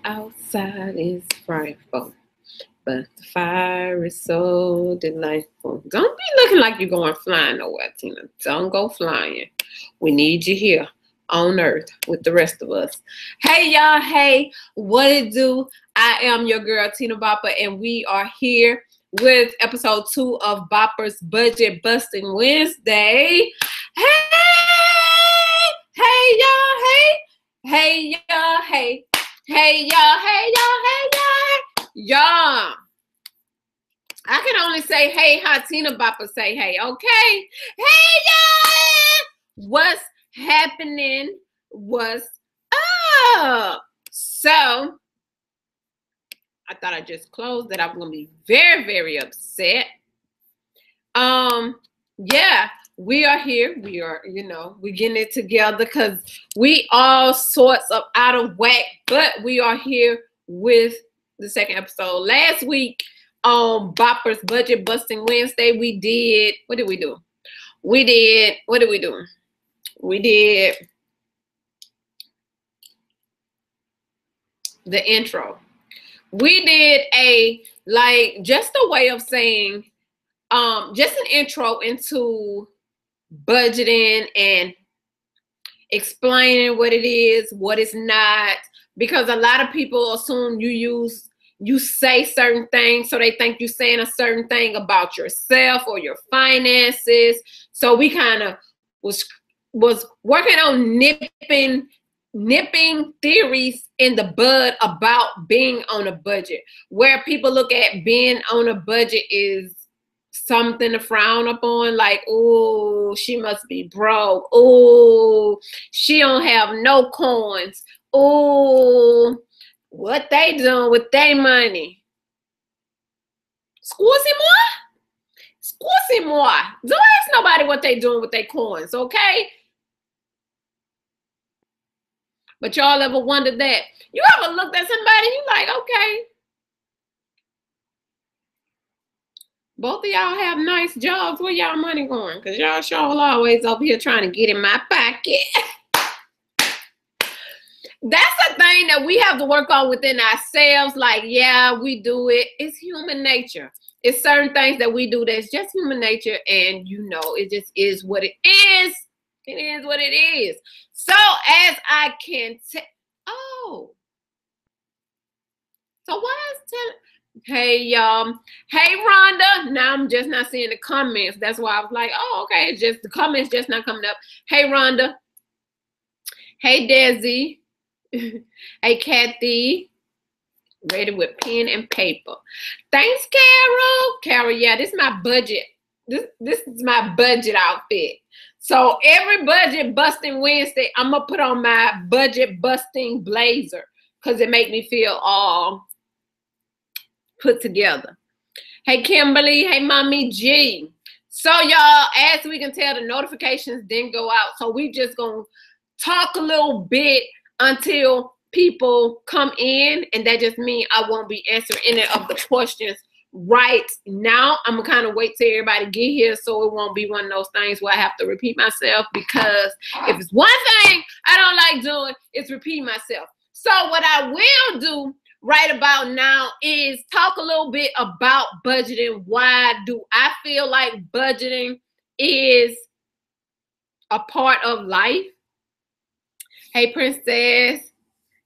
outside is frightful, but the fire is so delightful. Don't be looking like you're going flying nowhere, Tina. Don't go flying. We need you here on earth with the rest of us. Hey, y'all. Hey, what it do? I am your girl, Tina Bopper, and we are here with episode 2 of Bopper's Budget Busting Wednesday. Hey, hey, y'all. Hey, hey, y'all. Hey. Hey y'all, hey y'all, hey y'all, y'all. I can only say hey how Tina Bopper say hey, okay? Hey y'all, what's happening? What's up? So I thought I just closed that. I'm gonna be very, very upset. Yeah, we are here. We are, we're getting it together because we all sorts of out of whack, but we are here with the second episode. Last week on Bopper's Budget Busting Wednesday, we did, what did we do? We did the intro. We did just a way of saying, just an intro into budgeting and explaining what it is, what it's not, because a lot of people assume you say certain things, so they think you're saying a certain thing about yourself or your finances. So we kind of was working on nipping theories in the bud about being on a budget, where people look at being on a budget is something to frown upon, like, oh, she must be broke. Oh, she don't have no coins. Oh, what they doing with their money? Excusez-moi. Don't ask nobody what they doing with their coins, okay? But y'all ever wondered that? You ever looked at somebody, you like, okay, both of y'all have nice jobs. Where y'all money going? Because y'all sure always over here trying to get in my pocket. That's a thing that we have to work on within ourselves. Like, yeah, we do it. It's human nature. It's certain things that we do that's just human nature. And, it just is what it is. It is what it is. So, as I can tell. Oh. So, why is hey, y'all. Hey, Rhonda. Now I'm just not seeing the comments. That's why I was like, oh, okay. It's just the comments just not coming up. Hey, Rhonda. Hey, Desi. Hey, Kathy. Ready with pen and paper. Thanks, Carol. Carol, yeah, this is my budget. This is my budget outfit. So every budget busting Wednesday, I'm going to put on my budget busting blazer because it make me feel all put together. Hey, Kimberly. Hey, Mommy G. So, y'all, as we can tell, the notifications didn't go out. So we just going to talk a little bit until people come in. And that just means I won't be answering any of the questions right now. I'm going to kind of wait till everybody get here so it won't be one of those things where I have to repeat myself, because if it's one thing I don't like doing, it's repeat myself. So what I will do right about now is talk a little bit about budgeting. Why do I feel like budgeting is a part of life? Hey, Princess.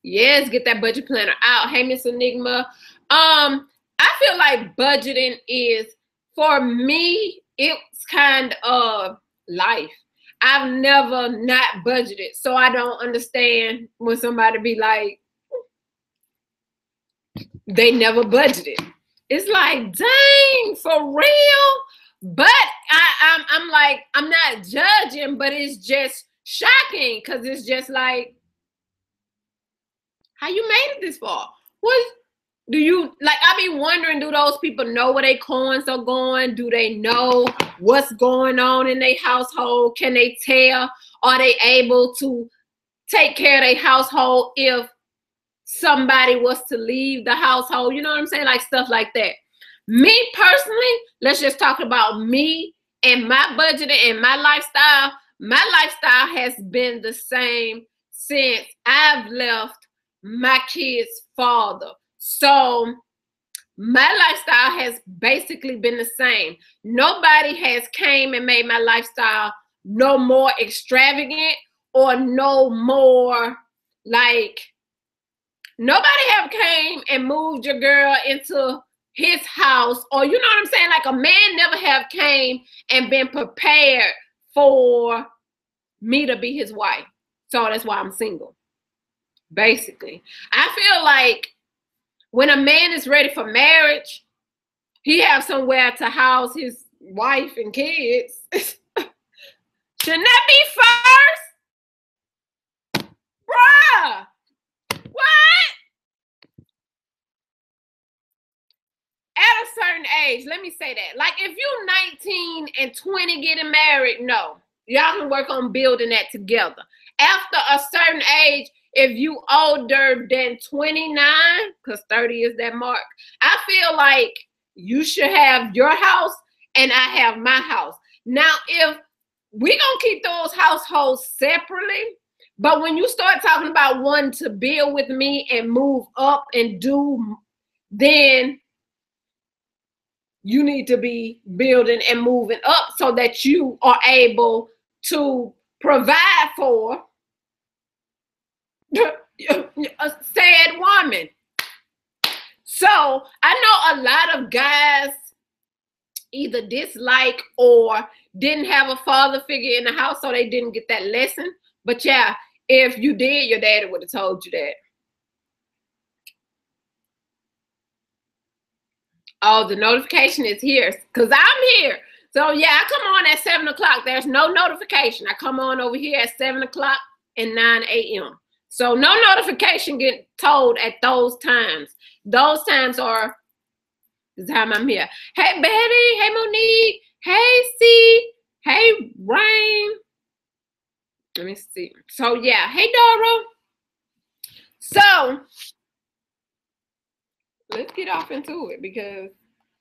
Yes, get that budget planner out. Hey, Miss Enigma. I feel like budgeting is, for me, it's kind of life. I've never not budgeted, so I don't understand when somebody be like, they never budgeted. It's like, dang, for real? But I'm like, I'm not judging, but it's just shocking because it's just like, how you made it this far? What do you, like, I be wondering, do those people know where their coins are going? Do they know what's going on in their household? Can they tell? Are they able to take care of their household if somebody was to leave the household? You know what I'm saying? Like stuff like that. Me personally, let's just talk about me and my budgeting and my lifestyle. My lifestyle has been the same since I've left my kid's father. So my lifestyle has basically been the same. Nobody has came and made my lifestyle no more extravagant or no more like, nobody have came and moved your girl into his house, or you know what I'm saying? Like, a man never have came and been prepared for me to be his wife. So that's why I'm single, basically. I feel like when a man is ready for marriage, he have somewhere to house his wife and kids. Shouldn't that be first? Bruh, what? At a certain age, let me say that. Like, if you're 19 and 20 getting married, no. Y'all can work on building that together. After a certain age, if you older than 29, because 30 is that mark, I feel like you should have your house and I have my house. Now, if we're going to keep those households separately, but when you start talking about wanting to build with me and move up and do, then you need to be building and moving up so that you are able to provide for a sad woman. So I know a lot of guys either dislike or didn't have a father figure in the house, so they didn't get that lesson. But yeah, if you did, your daddy would have told you that. Oh, the notification is here because I'm here. So yeah, I come on at 7 o'clock. There's no notification. I come on over here at 7 o'clock and 9 a.m. So no notification get told at those times. Those times are the time I'm here. Hey, Betty. Hey, Monique. Hey, C. Hey, Rain. Let me see. So yeah. Hey, Dora. So let's get off into it, because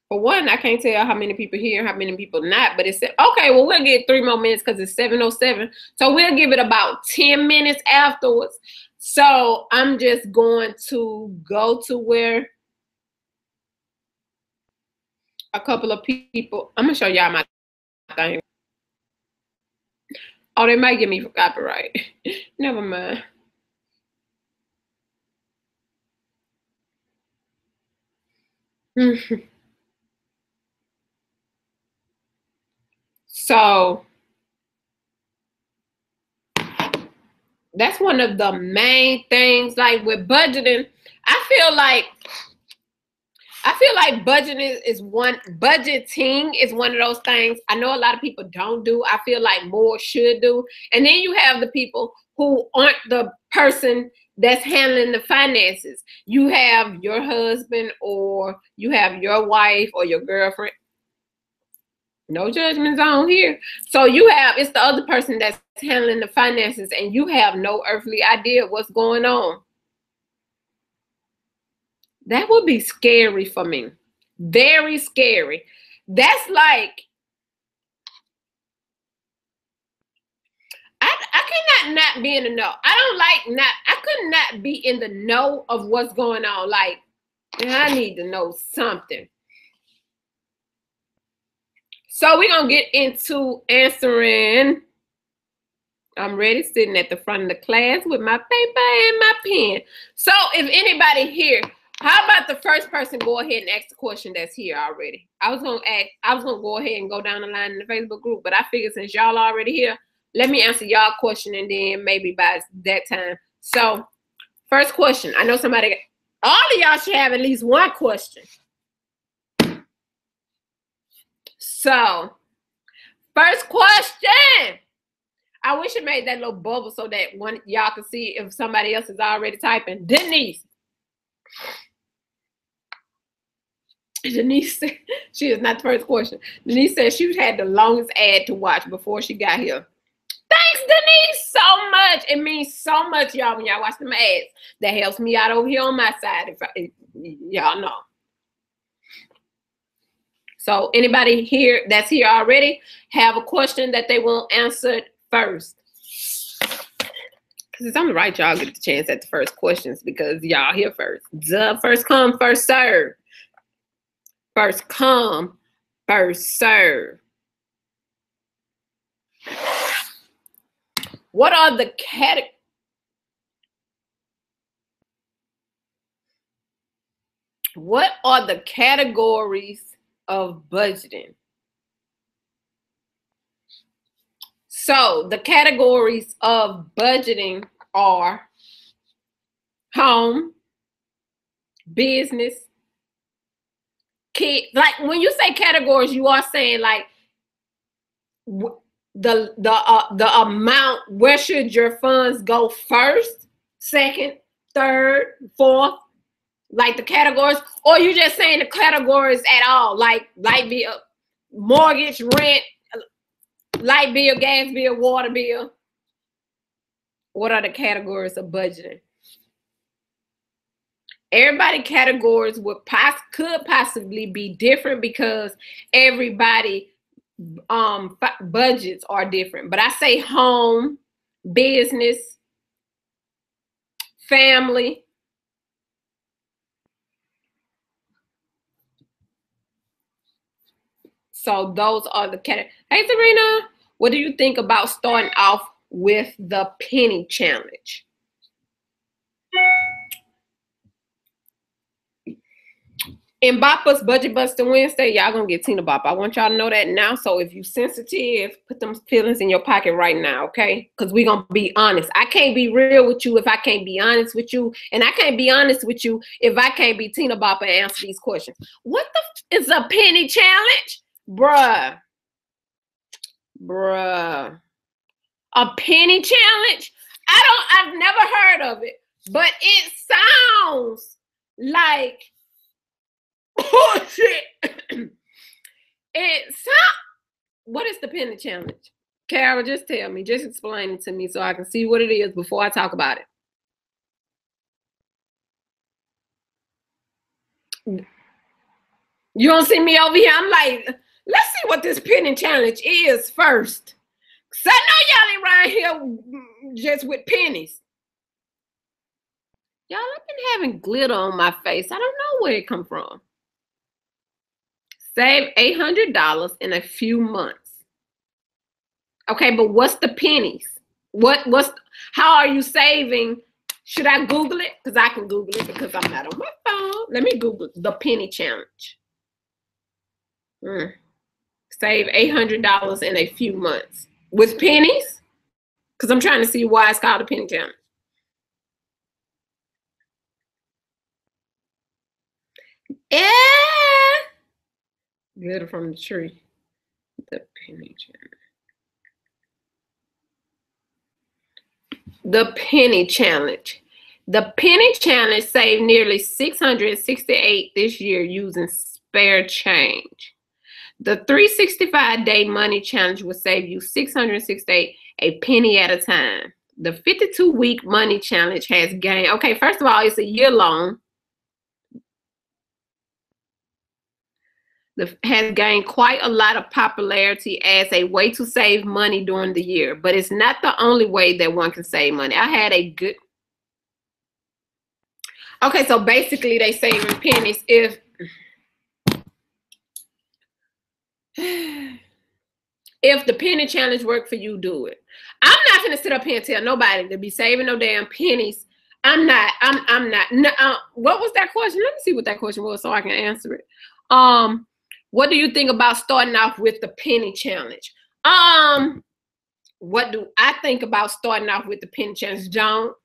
for one, I can't tell how many people here, how many people not, but it's okay. Well, we'll get 3 more minutes because it's 7:07. So we'll give it about 10 minutes afterwards. So I'm just going to go to where a couple of people, I'm gonna show y'all my thing. Oh, they might get me for copyright. Never mind. So that's one of the main things, like with budgeting. I feel like budgeting is one of those things I know a lot of people don't do. I feel like more should do. And then you have the people who aren't the person that's handling the finances. You have your husband, or you have your wife or your girlfriend. No judgment zone here. So it's the other person that's handling the finances, and you have no earthly idea what's going on. That would be scary for me. Very scary. That's like, I cannot not be in the know. I could not be in the know of what's going on. Like, I need to know something. So we're going to get into answering. I'm ready, sitting at the front of the class with my paper and my pen. So if anybody here, how about the first person go ahead and ask the question that's here already? I was gonna go ahead and go down the line in the Facebook group, but I figured since y'all already here, let me answer y'all question, and then maybe by that time. So first question. I know all of y'all should have at least one question. So first question. I wish it made that little bubble so that y'all can see if somebody else is already typing. Denise, she is not the first question. Denise said she had the longest ad to watch before she got here. Thanks, Denise, so much. It means so much, y'all, when y'all watch them ads. That helps me out over here on my side, if y'all know. So anybody here that's here already have a question that they want answered first? It's only right y'all get the chance at the first questions because y'all here first. Duh, first come, first serve. First come, first serve. What are the categories of budgeting? So the categories of budgeting are home, business, kid. Like when you say categories, you are saying like the amount. Where should your funds go first, second, third, fourth? Like the categories, or you just saying the categories at all, like light bill, mortgage, rent, light bill, gas bill, water bill. What are the categories of budgeting? Everybody categories could possibly be different because everybody budgets are different. But I say home, business, family. So those are the categories. Hey Serena, what do you think about starting off with the penny challenge? In Bopper's Budget Buster Wednesday, y'all gonna get Tina Bopper. I want y'all to know that now. So if you sensitive, put them feelings in your pocket right now, okay? Because we're gonna be honest. I can't be real with you if I can't be honest with you. And I can't be honest with you if I can't be Tina Bopper and answer these questions. What the is a penny challenge? Bruh. A penny challenge? I've never heard of it, but it sounds like oh shit. What is the penny challenge? Carol, just tell me. Just explain it to me so I can see what it is before I talk about it. You don't see me over here? I'm like, let's see what this penny challenge is first. Cause I know y'all ain't around here just with pennies. Y'all, I've been having glitter on my face. I don't know where it come from. Save $800 in a few months. Okay, but what's the pennies? How are you saving? Should I Google it? Because I can Google it because I'm not on my phone. Let me Google the penny challenge. Save $800 in a few months. With pennies? Because I'm trying to see why it's called a penny challenge. Yeah. Glitter from the tree. The penny challenge. The penny challenge. The penny challenge saved nearly $668 this year using spare change. The 365-day money challenge will save you $668 a penny at a time. The 52-week money challenge has gained, okay, first of all, it's a year long. Has gained quite a lot of popularity as a way to save money during the year, but it's not the only way that one can save money. I had a good, okay, so basically they saving pennies if the penny challenge worked for you, do it. I'm not gonna sit up here and tell nobody to be saving no damn pennies. I'm not. No, what was that question? Let me see what that question was so I can answer it. What do you think about starting off with the penny challenge? What do I think about starting off with the penny challenge? Don't.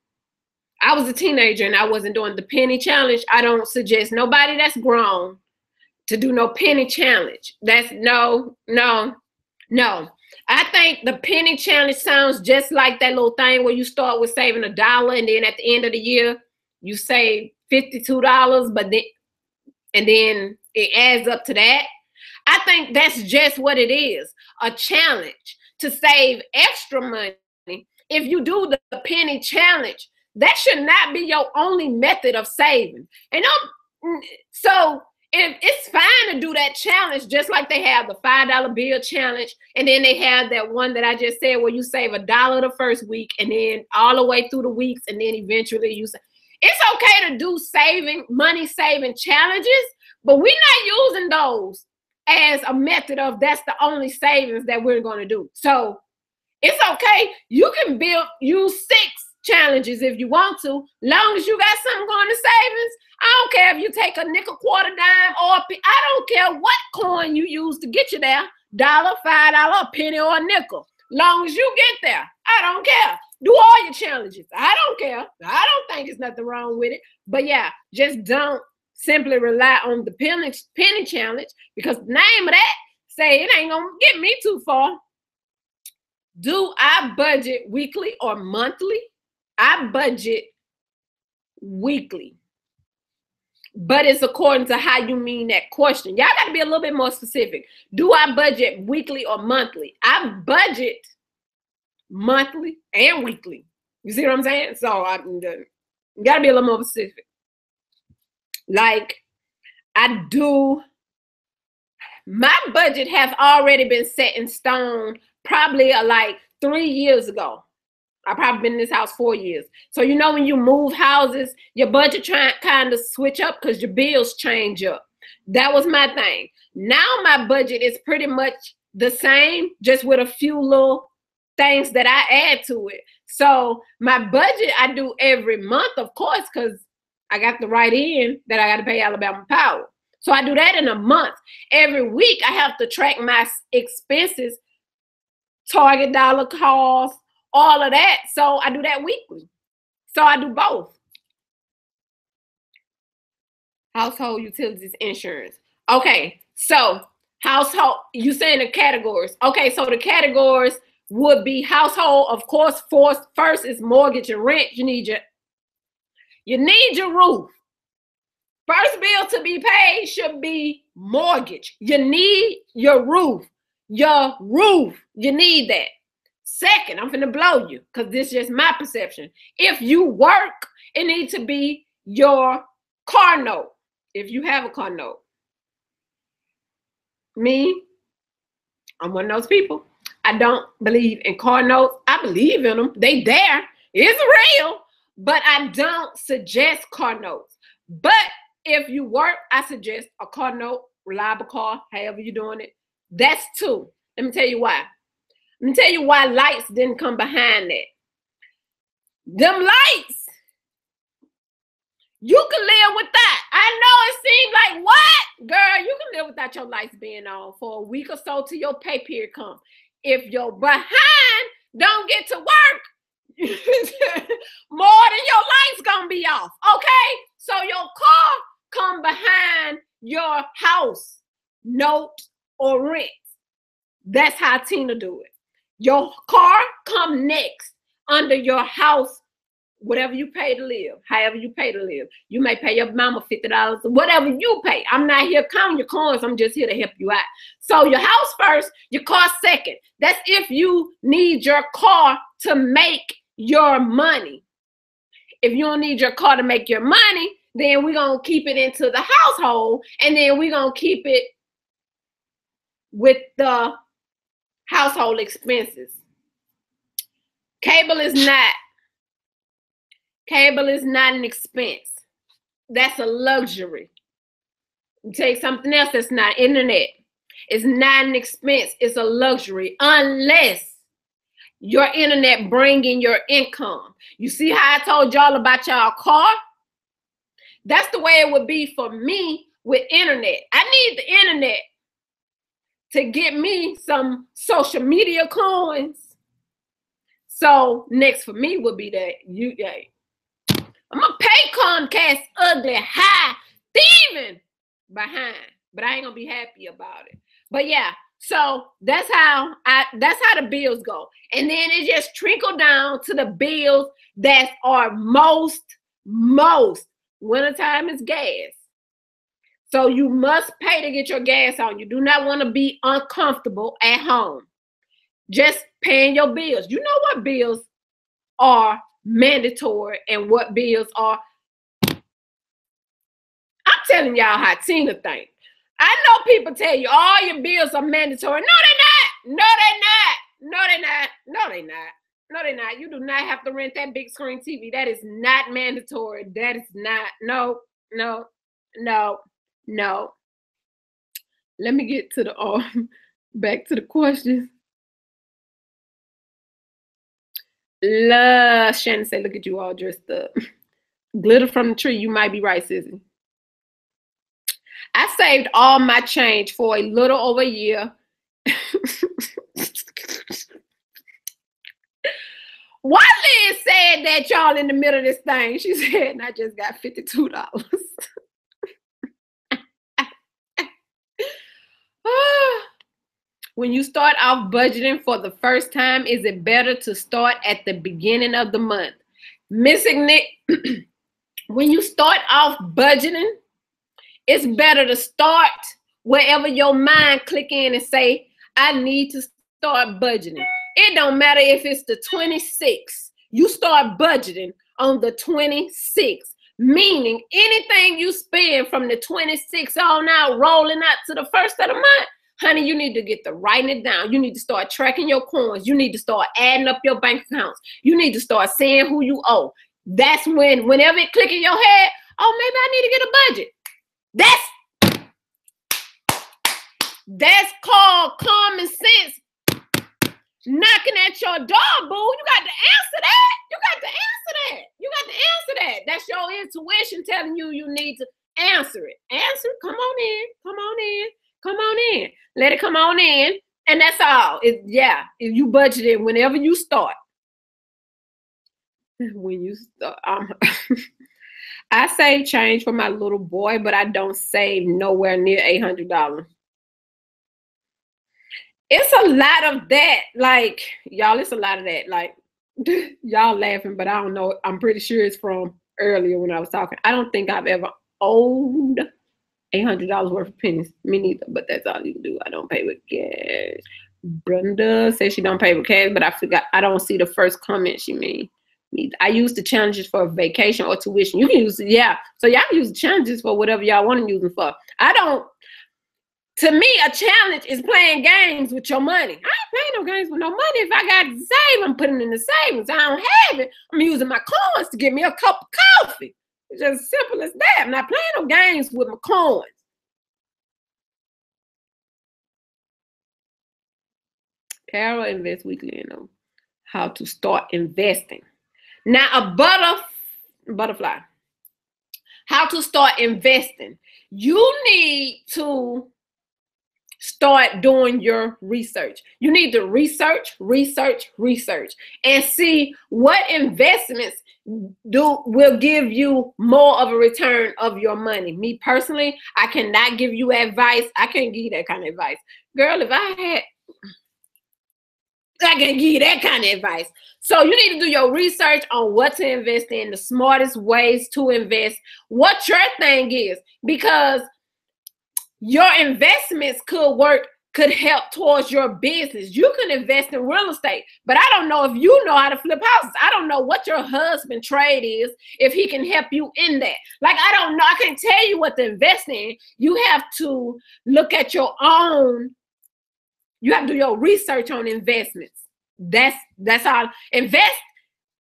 I was a teenager and I wasn't doing the penny challenge. I don't suggest nobody that's grown to do no penny challenge. That's no. I think the penny challenge sounds just like that little thing where you start with saving $1 and then at the end of the year you save $52, but then it adds up to that. I think that's just what it is, a challenge to save extra money. If you do the penny challenge, that should not be your only method of saving. And so It's fine to do that challenge, just like they have the $5 bill challenge, and then they have that one that I just said where you save $1 the first week, and then all the way through the weeks, and then eventually you say it's okay to do money saving challenges, but we're not using those as a method of that's the only savings that we're going to do. So it's okay. You can use 6 challenges if you want to, long as you got something going to savings. I don't care if you take a nickel, quarter, dime, or I don't care what coin you use to get you there, $1, $5, a penny, or a nickel. Long as you get there, I don't care. Do all your challenges. I don't care. I don't think there's nothing wrong with it. But yeah, just don't simply rely on the penny challenge, because the name of that say it ain't gonna get me too far. Do I budget weekly or monthly? I budget weekly, but it's according to how you mean that question. Y'all got to be a little bit more specific. Do I budget weekly or monthly? I budget monthly and weekly. You see what I'm saying? So you got to be a little more specific. Like I do, my budget has already been set in stone probably like 3 years ago. I've probably been in this house 4 years. So you know when you move houses, your budget kind of switch up because your bills change up. That was my thing. Now my budget is pretty much the same, just with a few little things that I add to it. So my budget I do every month, of course, because I got the right in that I got to pay Alabama Power. So I do that in a month. Every week I have to track my expenses, Target dollar costs, all of that. So I do that weekly. So I do both. Household utilities, insurance. Okay, so household, you saying the categories. Okay, so the categories would be household, of course. First is mortgage and rent. You need your roof. First bill to be paid should be mortgage. You need your roof. Your roof, you need that. Second, I'm finna blow you because this is just my perception. If you work, it needs to be your car note. If you have a car note. Me, I'm one of those people. I don't believe in car notes. I believe in them. They there. It's real. But I don't suggest car notes. But if you work, I suggest a car note, reliable car, however you're doing it. That's 2. Let me tell you why. Let me tell you why lights didn't come behind that. Them lights, you can live with that. I know it seems like, what? Girl, you can live without your lights being on for a week or so till your pay period comes. If your behind don't get to work, more than your lights gonna be off, okay? So your car come behind your house note or rent. That's how Tina do it. Your car come next under your house, whatever you pay to live, however you pay to live. You may pay your mama $50, whatever you pay. I'm not here counting your coins. I'm just here to help you out. So your house first, your car second. That's if you need your car to make your money. If you don't need your car to make your money, then we're going to keep it into the household, and then we're going to keep it with the household expenses. Cable is not an expense. That's a luxury. You take something else that's not internet. It's not an expense. It's a luxury unless your internet bringing your income. You see how I told y'all about y'all car? That's the way it would be for me with internet. I need the internet to get me some social media coins. So next for me would be that I'm gonna pay Comcast ugly, high, thieving behind, but I ain't gonna be happy about it. But yeah, so that's how the bills go, and then it just trickle down to the bills that are most wintertime is gas. So you must pay to get your gas on. You do not want to be uncomfortable at home. Just paying your bills. You know what bills are mandatory and what bills are. I'm telling y'all how Tina think. I know people tell you all your bills are mandatory. No, they're not. No, they're not. No, they're not. No, they're not. No, they're not. You do not have to rent that big screen TV. That is not mandatory. That is not. No, no, no, no. Let me get to the back to the questions. Shannon said, look at you all dressed up. Glitter from the tree. You might be right, Sissy. I saved all my change for a little over a year. Why Liz said that y'all in the middle of this thing? She said, and I just got $52. When you start off budgeting for the first time, is it better to start at the beginning of the month? Missing Nick, when you start off budgeting, it's better to start wherever your mind click in and say, I need to start budgeting. It don't matter if it's the 26th. You start budgeting on the 26th, meaning anything you spend from the 26th on out, rolling out to the first of the month, honey, you need to get to writing it down. You need to start tracking your coins. You need to start adding up your bank accounts. You need to start seeing who you owe. That's whenever it click in your head, oh, maybe I need to get a budget. That's called common sense knocking at your door, boo. You got to answer that. You got to answer that. You got to answer that. That's your intuition telling you you need to answer it. Answer it. Come on in. Come on in. Come on in. Let it come on in. And that's all. If you budget it whenever you start. When you start. I save change for my little boy, but I don't save nowhere near $800. It's a lot of that. Like, y'all, it's a lot of that. Like, y'all laughing, but I don't know. I'm pretty sure it's from earlier when I was talking. I don't think I've ever owed $800 worth of pennies. Me neither, but that's all you do. I don't pay with cash. Brenda says she don't pay with cash, but I forgot. I don't see the first comment she made. I use the challenges for vacation or tuition. You can use it, yeah. So y'all use the challenges for whatever y'all want to use them for. I don't. To me, a challenge is playing games with your money. I ain't playing no games with no money. If I got to save, I'm putting it in the savings. I don't have it. I'm using my coins to get me a cup of coffee. It's just as simple as that. I'm not playing no games with my coins. Carol invests weekly in how to start investing. Now, a butterfly. How to start investing. You need to start doing your research. You need to research, and see what investments will give you more of a return of your money. Me personally, I cannot give you advice. I can't give you that kind of advice. Girl, if I can't give you that kind of advice. So you need to do your research on what to invest in, the smartest ways to invest, what your thing is, because your investments could help towards your business. You can invest in real estate, but I don't know if you know how to flip houses. I don't know what your husband trade is, if he can help you in that. Like, I don't know. I can't tell you what to invest in. You have to look at your own. You have to do your research on investments. That's all. Invest.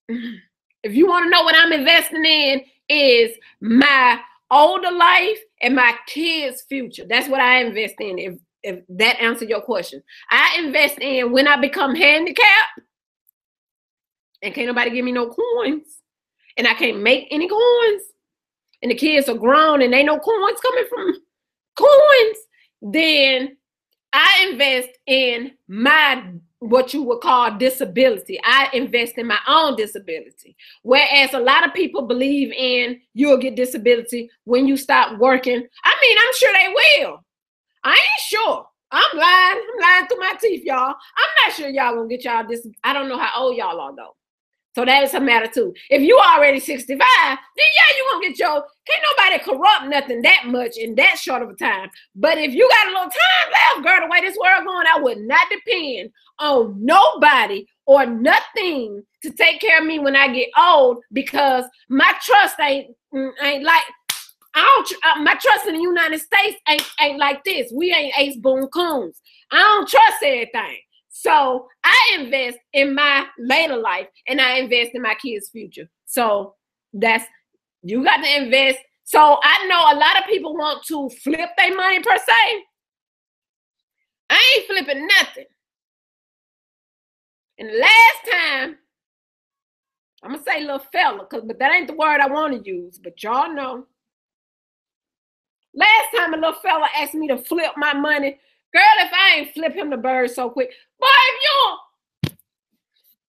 If you want to know what I'm investing in, is my older life and my kids' future. That's what I invest in. If that answers your question, I invest in when I become handicapped and can't nobody give me no coins, and I can't make any coins, and the kids are grown and ain't no coins coming from coins, then I invest in my, what you would call, disability. I invest in my own disability. Whereas a lot of people believe in you'll get disability when you stop working. I mean, I'm sure they will. I ain't sure. I'm lying through my teeth, y'all. I'm not sure y'all gonna get y'all this. I don't know how old y'all are though. So that is a matter too. If you already 65, then yeah, you gonna get your, can't nobody corrupt nothing that much in that short of a time. But if you got a little time left, girl, the way this world going, I would not depend on nobody or nothing to take care of me when I get old, because my trust ain't like, My trust in the United States ain't like this. We ain't Ace Boone Coons. I don't trust everything. So I invest in my later life and I invest in my kids' future. So you got to invest. So I know a lot of people want to flip their money per se. I ain't flipping nothing. And the last time, I'm going to say little fella, but that ain't the word I want to use, but y'all know. Last time a little fella asked me to flip my money, girl, if I ain't flip him the bird so quick, boy,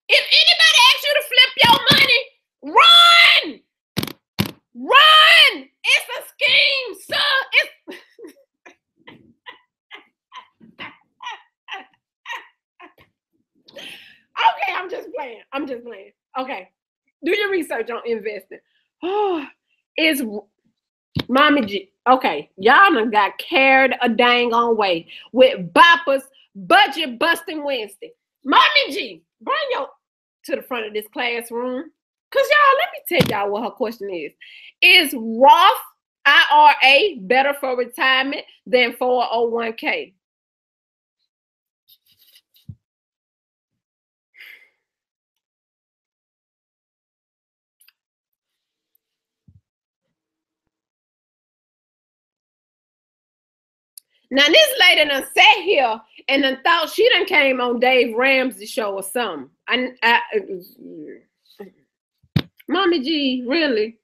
if anybody asks you to flip your money, run! It's a scheme, sir. Okay, I'm just playing. Okay, do your research on investing. Oh, it's Mommy G. Okay, y'all done got carried a dang on way with Bopper's Budget Busting Wednesday. Mommy G, bring your to the front of this classroom. Because y'all, let me tell y'all what her question is. Is Roth IRA better for retirement than 401k? Now, this lady done sat here and done thought she done came on Dave Ramsey's show or something. Mommy G, really?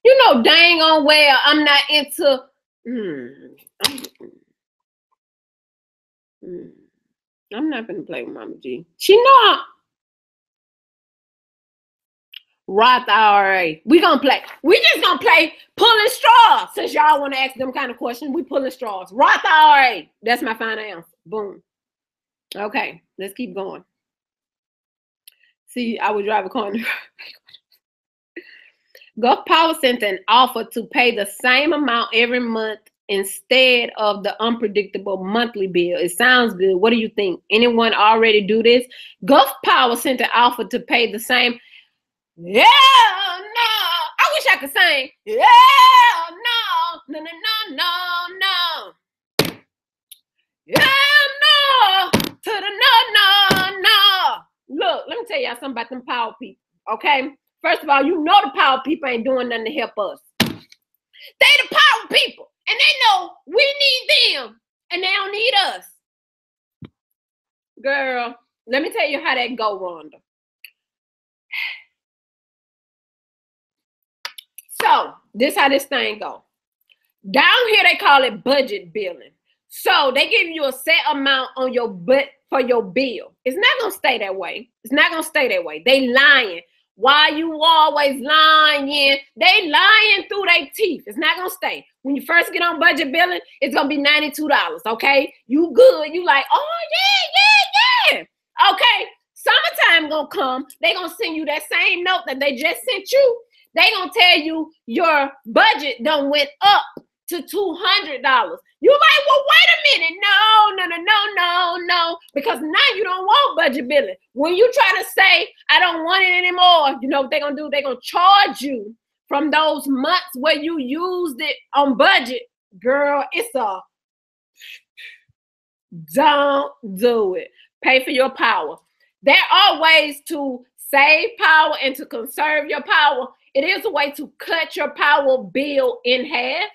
You know dang on well I'm not into... I'm not going to play with Mama G. She know Roth IRA. We just gonna play pulling straws. Since y'all want to ask them kind of questions, we pulling straws. Roth IRA. That's my final answer. Boom. Okay, let's keep going. See, I would drive a car. Gulf Power sent an offer to pay the same amount every month instead of the unpredictable monthly bill. It sounds good. What do you think? Anyone already do this? Gulf Power sent an offer to pay the same. Yeah, no. I wish I could sing. Yeah, no. Yeah, no. To the no. Look, let me tell y'all something about them power people, okay? First of all, you know the power people ain't doing nothing to help us. They the power people, and they know we need them, and they don't need us. Girl, let me tell you how that go, Rhonda. So, this how this thing go. Down here, they call it budget billing. So, they give you a set amount on your for your bill. It's not going to stay that way. It's not going to stay that way. They lying. Why you always lying? They lying through their teeth. It's not going to stay. When you first get on budget billing, it's going to be $92, okay? You good. You like, oh, yeah. Okay, summertime going to come. They going to send you that same note that they just sent you. They gonna tell you your budget done went up to $200. You like, well, wait a minute. No. Because now you don't want budget billing. When you try to say, I don't want it anymore, you know what they're gonna do? They're gonna charge you from those months where you used it on budget. Girl, don't do it. Pay for your power. There are ways to save power and to conserve your power. It is a way to cut your power bill in half.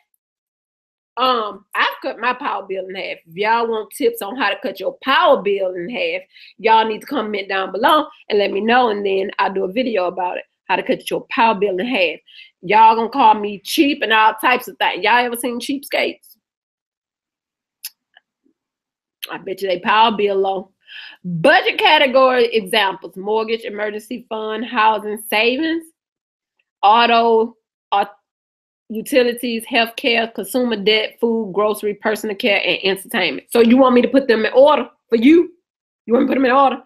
I've cut my power bill in half. If y'all want tips on how to cut your power bill in half, y'all need to comment down below and let me know, and then I'll do a video about it, how to cut your power bill in half. Y'all gonna call me cheap and all types of things. Y'all ever seen cheapskates? I bet you they power bill low. Budget category examples: mortgage, emergency fund, housing, savings, auto, utilities, healthcare, consumer debt, food, grocery, personal care, and entertainment. So you want me to put them in order for you? You want me to put them in order?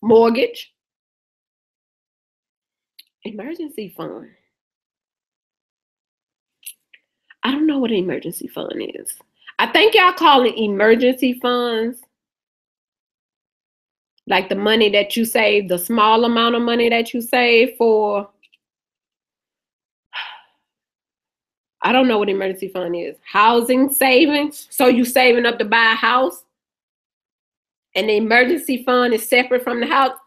Mortgage, emergency fund. I don't know what an emergency fund is. I think y'all call it emergency funds, like the money that you save, the small amount of money that you save for I don't know what emergency fund is. Housing savings. So you saving up to buy a house, and the emergency fund is separate from the house.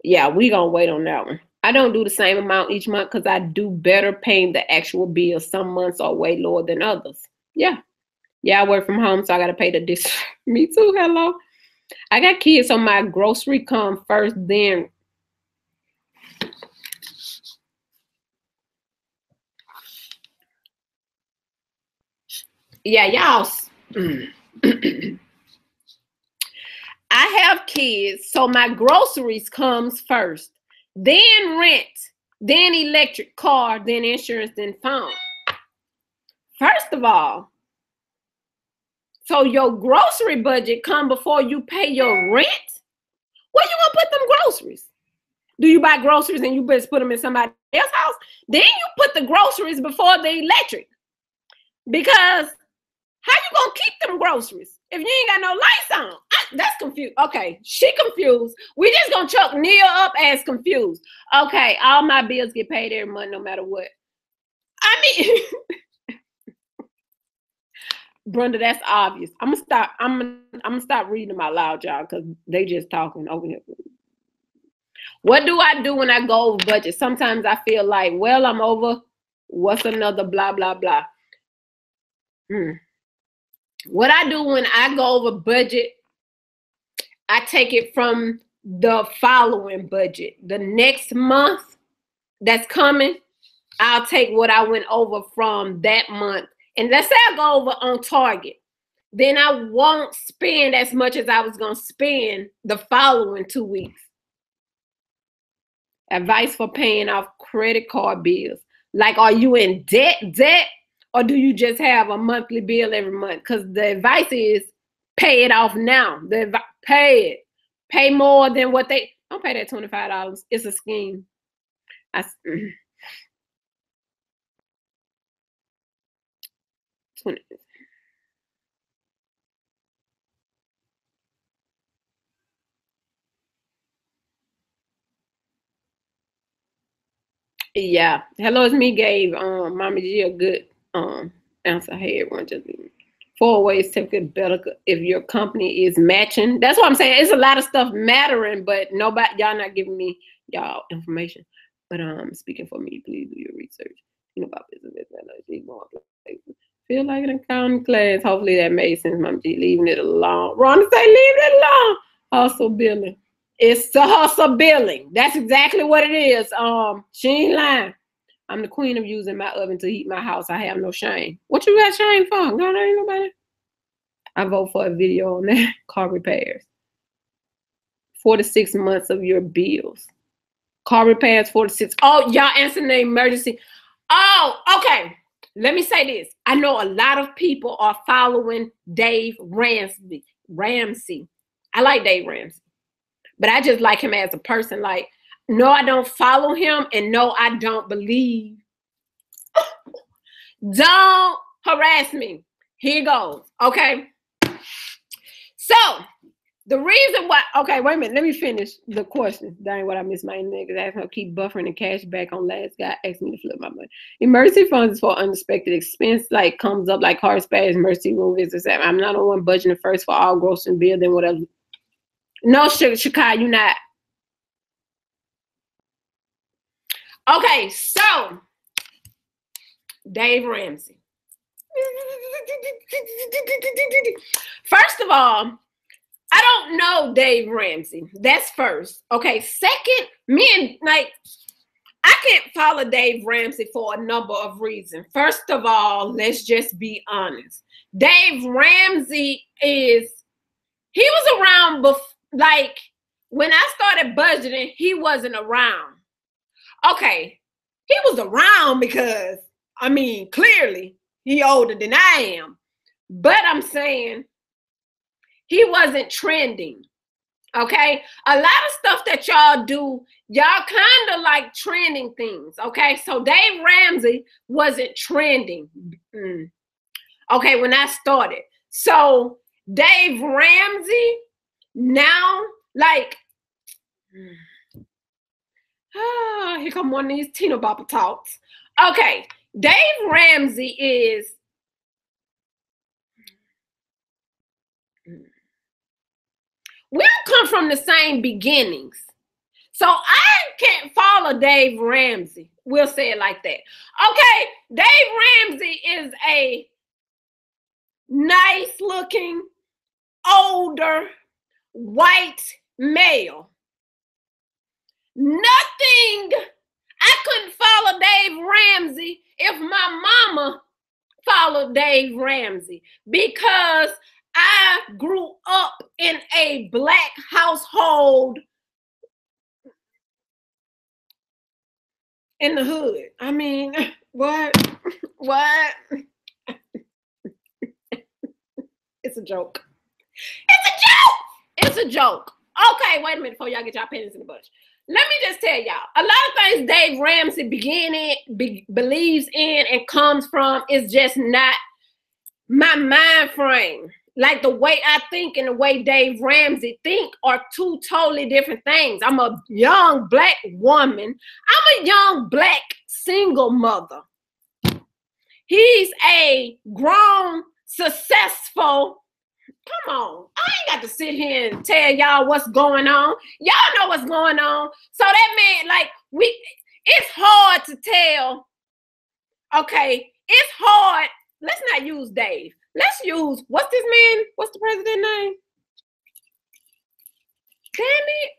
Yeah, we gonna wait on that one. I don't do the same amount each month because I do better paying the actual bill. Some months are way lower than others. Yeah. Yeah, I work from home, so I gotta pay the district. Me too, hello. I got kids, so my grocery come first, then. Yeah, y'all. I have kids, so my groceries comes first, then rent, then electric, car, then insurance, then phone. First of all, so your grocery budget come before you pay your rent? Where you gonna put them groceries? Do you buy groceries and you just put them in somebody else's house? Then you put the groceries before the electric. Because how you gonna keep them groceries if you ain't got no lights on? That's confused. Okay, she confused. We just gonna chuck Nia up as confused. Okay, all my bills get paid every month no matter what. I mean, Brenda, that's obvious. I'm gonna stop reading them out loud, y'all, because they just talking over here. What do I do when I go over budget? Sometimes I feel like, well, I'm over. What's another blah, blah, blah? What I do when I go over budget, I take it from the following budget. The next month that's coming, I'll take what I went over from that month. And let's say I go over on target. Then I won't spend as much as I was going to spend the following 2 weeks. Advice for paying off credit card bills. Like, are you in debt, or do you just have a monthly bill every month? Because the advice is pay it off now. Pay it. Pay more than what they, don't pay that $25. It's a scheme. Yeah. Hello, it's me, Gabe. Mama G, a good answer. Hey, everyone, just 4 ways to get better if your company is matching. That's what I'm saying. It's a lot of stuff mattering, but nobody, y'all not giving me y'all information. But speaking for me, please do your research. You know about business. Feel like an accounting class. Hopefully that made sense, Mama G. Leaving it alone. Rhonda say leave it alone. Also billing. It's the hustle billing. That's exactly what it is. She ain't lying. I'm the queen of using my oven to heat my house. I have no shame. What you got shame for? No, there ain't nobody. I vote for a video on that. Car repairs. 4 to 6 months of your bills. Car repairs, 4 to 6. Oh, y'all answering the emergency. Oh, okay. Let me say this. I know a lot of people are following Dave Ramsey. I like Dave Ramsey. But I just like him as a person. Like, no, I don't follow him, and no, I don't believe. Don't harass me. Here goes. Okay. So the reason why, okay, wait a minute. Let me finish the question. Dang, what I missed my niggas asking her keep buffering the cash back on last guy asked me to flip my money. Emergency funds is for unexpected expense, like comes up like car spares, emergency room visits. I'm not on one budgeting first for all grocery bill, then whatever. No, Chicago, you're not. Okay, so Dave Ramsey. First of all, I don't know Dave Ramsey. That's first. Okay, second, I can't follow Dave Ramsey for a number of reasons. First of all, let's just be honest. Dave Ramsey he was around before. Like, when I started budgeting, he wasn't around. Okay, he was around because, I mean, clearly, he older than I am. But I'm saying, he wasn't trending, okay? A lot of stuff that y'all do, y'all kind of like trending things, okay? So Dave Ramsey wasn't trending, okay, when I started. So Dave Ramsey, now, like, here come one of these Tina Bopper talks. Okay, Dave Ramsey is, we don't come from the same beginnings. So I can't follow Dave Ramsey. We'll say it like that. Okay, Dave Ramsey is a nice looking, older, white male. Nothing, I couldn't follow Dave Ramsey if my mama followed Dave Ramsey, because I grew up in a Black household in the hood. I mean, what? It's a joke. It's a joke. Okay, wait a minute before y'all get y'all pennies in the bunch. Let me just tell y'all, a lot of things Dave Ramsey believes in and comes from is just not my mind frame. Like the way I think and the way Dave Ramsey think are two totally different things. I'm a young Black woman. I'm a young Black single mother. He's a grown, successful. Come on, I ain't got to sit here and tell y'all what's going on. Y'all know what's going on. So that man, like, it's hard to tell. Okay, it's hard. Let's not use Dave. Let's use, what's this man? What's the president's name? Damn it.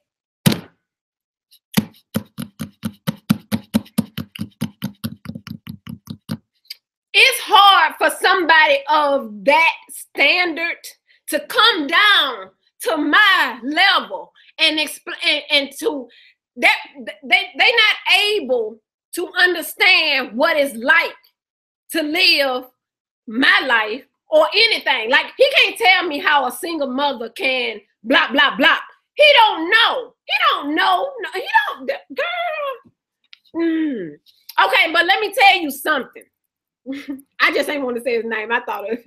It's hard for somebody of that standard to come down to my level and explain, and to that they not able to understand what it's like to live my life or anything. Like, he can't tell me how a single mother can blah blah blah. He don't know. He don't know. No, he don't, girl. Okay, but let me tell you something. I just ain't want to say his name. I thought of it.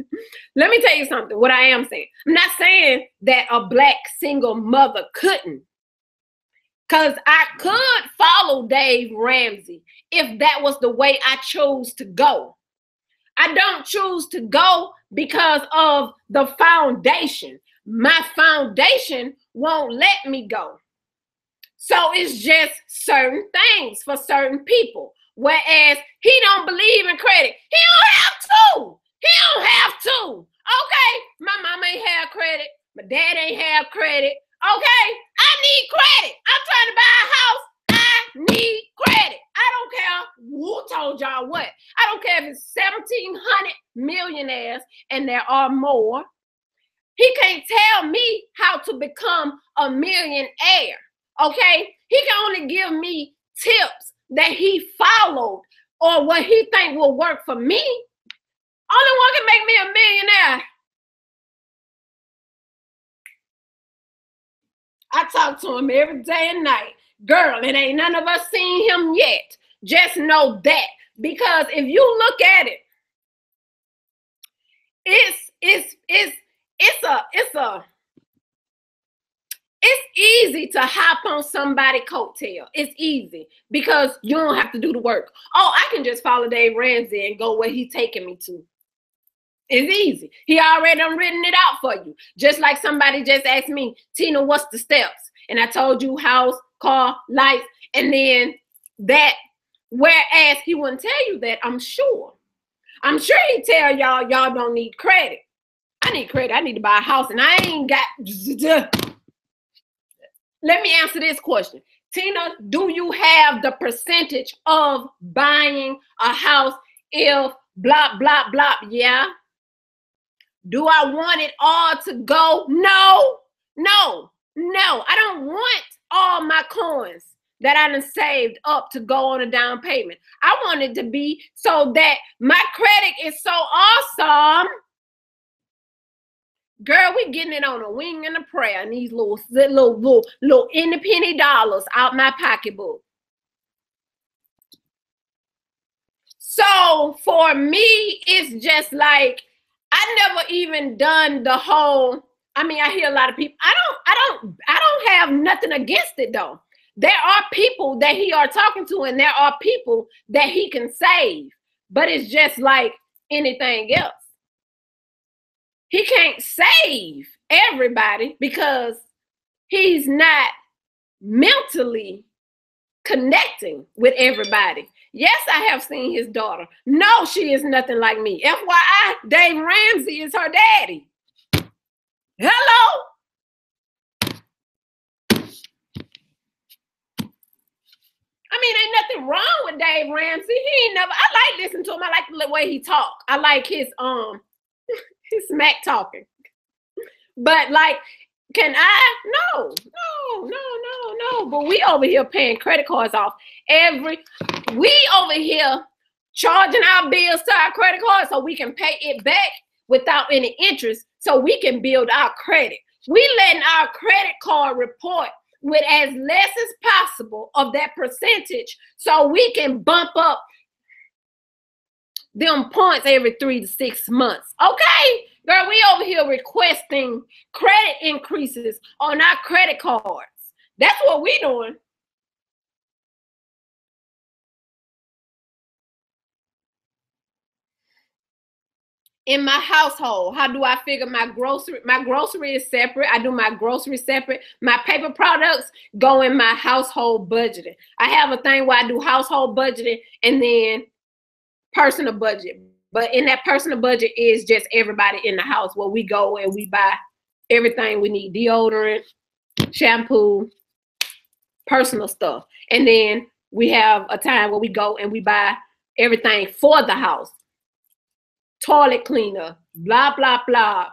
Let me tell you something. What I am saying. I'm not saying that a Black single mother couldn't. Because I could follow Dave Ramsey if that was the way I chose to go. I don't choose to go because of the foundation. My foundation won't let me go. So it's just certain things for certain people. Whereas he don't believe in credit. He don't have to. He don't have to. Okay, my mama ain't have credit. My dad ain't have credit. Okay, I need credit. I'm trying to buy a house. I need credit. I don't care who told y'all what. I don't care if it's 1,700 millionaires and there are more. He can't tell me how to become a millionaire. Okay, he can only give me tips that he followed or what he think will work for me. Only one can make me a millionaire. I talk to him every day and night. Girl, it ain't none of us seen him yet. Just know that. Because if you look at it, it's easy to hop on somebody's coattail. It's easy because you don't have to do the work. Oh, I can just follow Dave Ramsey and go where he's taking me to. It's easy. He already done written it out for you. Just like somebody just asked me, Tina, what's the steps? And I told you house, car, lights, and then that. Whereas he wouldn't tell you that, I'm sure. I'm sure he'd tell y'all don't need credit. I need credit. I need to buy a house, and I ain't got. Let me answer this question. Tina, do you have the percentage of buying a house if blah, blah, blah? Yeah. Do I want it all to go? No. I don't want all my coins that I done saved up to go on a down payment. I want it to be so that my credit is so awesome. Girl, we getting it on a wing and a prayer and these little any penny dollars out my pocketbook. So for me, it's just like, I never even done the whole, I mean, I hear a lot of people, I don't have nothing against it though. There are people that he are talking to, and there are people that he can save. But it's just like anything else. He can't save everybody because he's not mentally connecting with everybody. Yes, I have seen his daughter. No, she is nothing like me. FYI, Dave Ramsey is her daddy. Hello? I mean, ain't nothing wrong with Dave Ramsey. He ain't never, I like listening to him. I like the way he talk. I like his his smack talking. But like, can I? No. But we over here paying credit cards off we over here charging our bills to our credit card so we can pay it back without any interest so we can build our credit. We letting our credit card report with as less as possible of that percentage so we can bump up them points every 3 to 6 months. Okay? Girl, we over here requesting credit increases on our credit cards. That's what we doing. In my household, how do I figure my grocery? My grocery is separate. I do my grocery separate. My paper products go in my household budgeting. I have a thing where I do household budgeting and then personal budget. But in that personal budget is just everybody in the house where we go and we buy everything we need: deodorant, shampoo, personal stuff. And then we have a time where we go and we buy everything for the house: toilet cleaner, blah, blah, blah,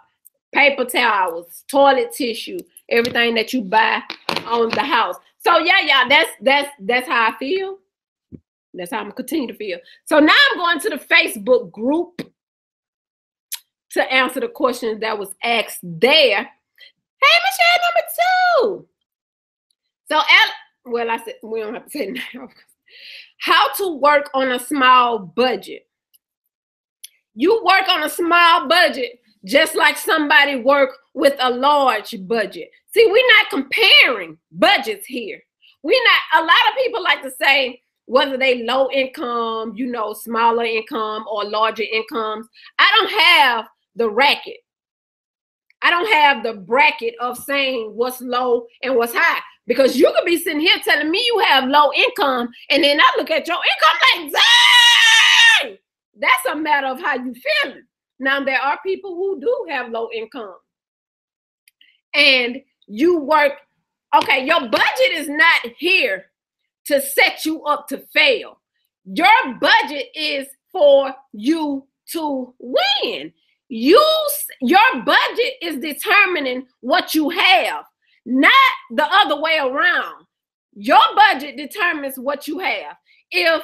paper towels, toilet tissue, everything that you buy on the house. So yeah, that's how I feel. That's how I'm gonna continue to feel. So now I'm going to the Facebook group to answer the questions that was asked there. Hey, Michelle, number 2. So, well, I said we don't have to say it now. How to work on a small budget. You work on a small budget just like somebody work with a large budget. See, we're not comparing budgets here. A lot of people like to say, whether they low income, smaller income or larger incomes. I don't have the racket. I don't have the bracket of saying what's low and what's high, because you could be sitting here telling me you have low income, and then I look at your income like, dang, that's a matter of how you feeling. Now, there are people who do have low income, and you work. Okay, your budget is not here to set you up to fail. Your budget is for you to win. Your budget is determining what you have, not the other way around. Your budget determines what you have. If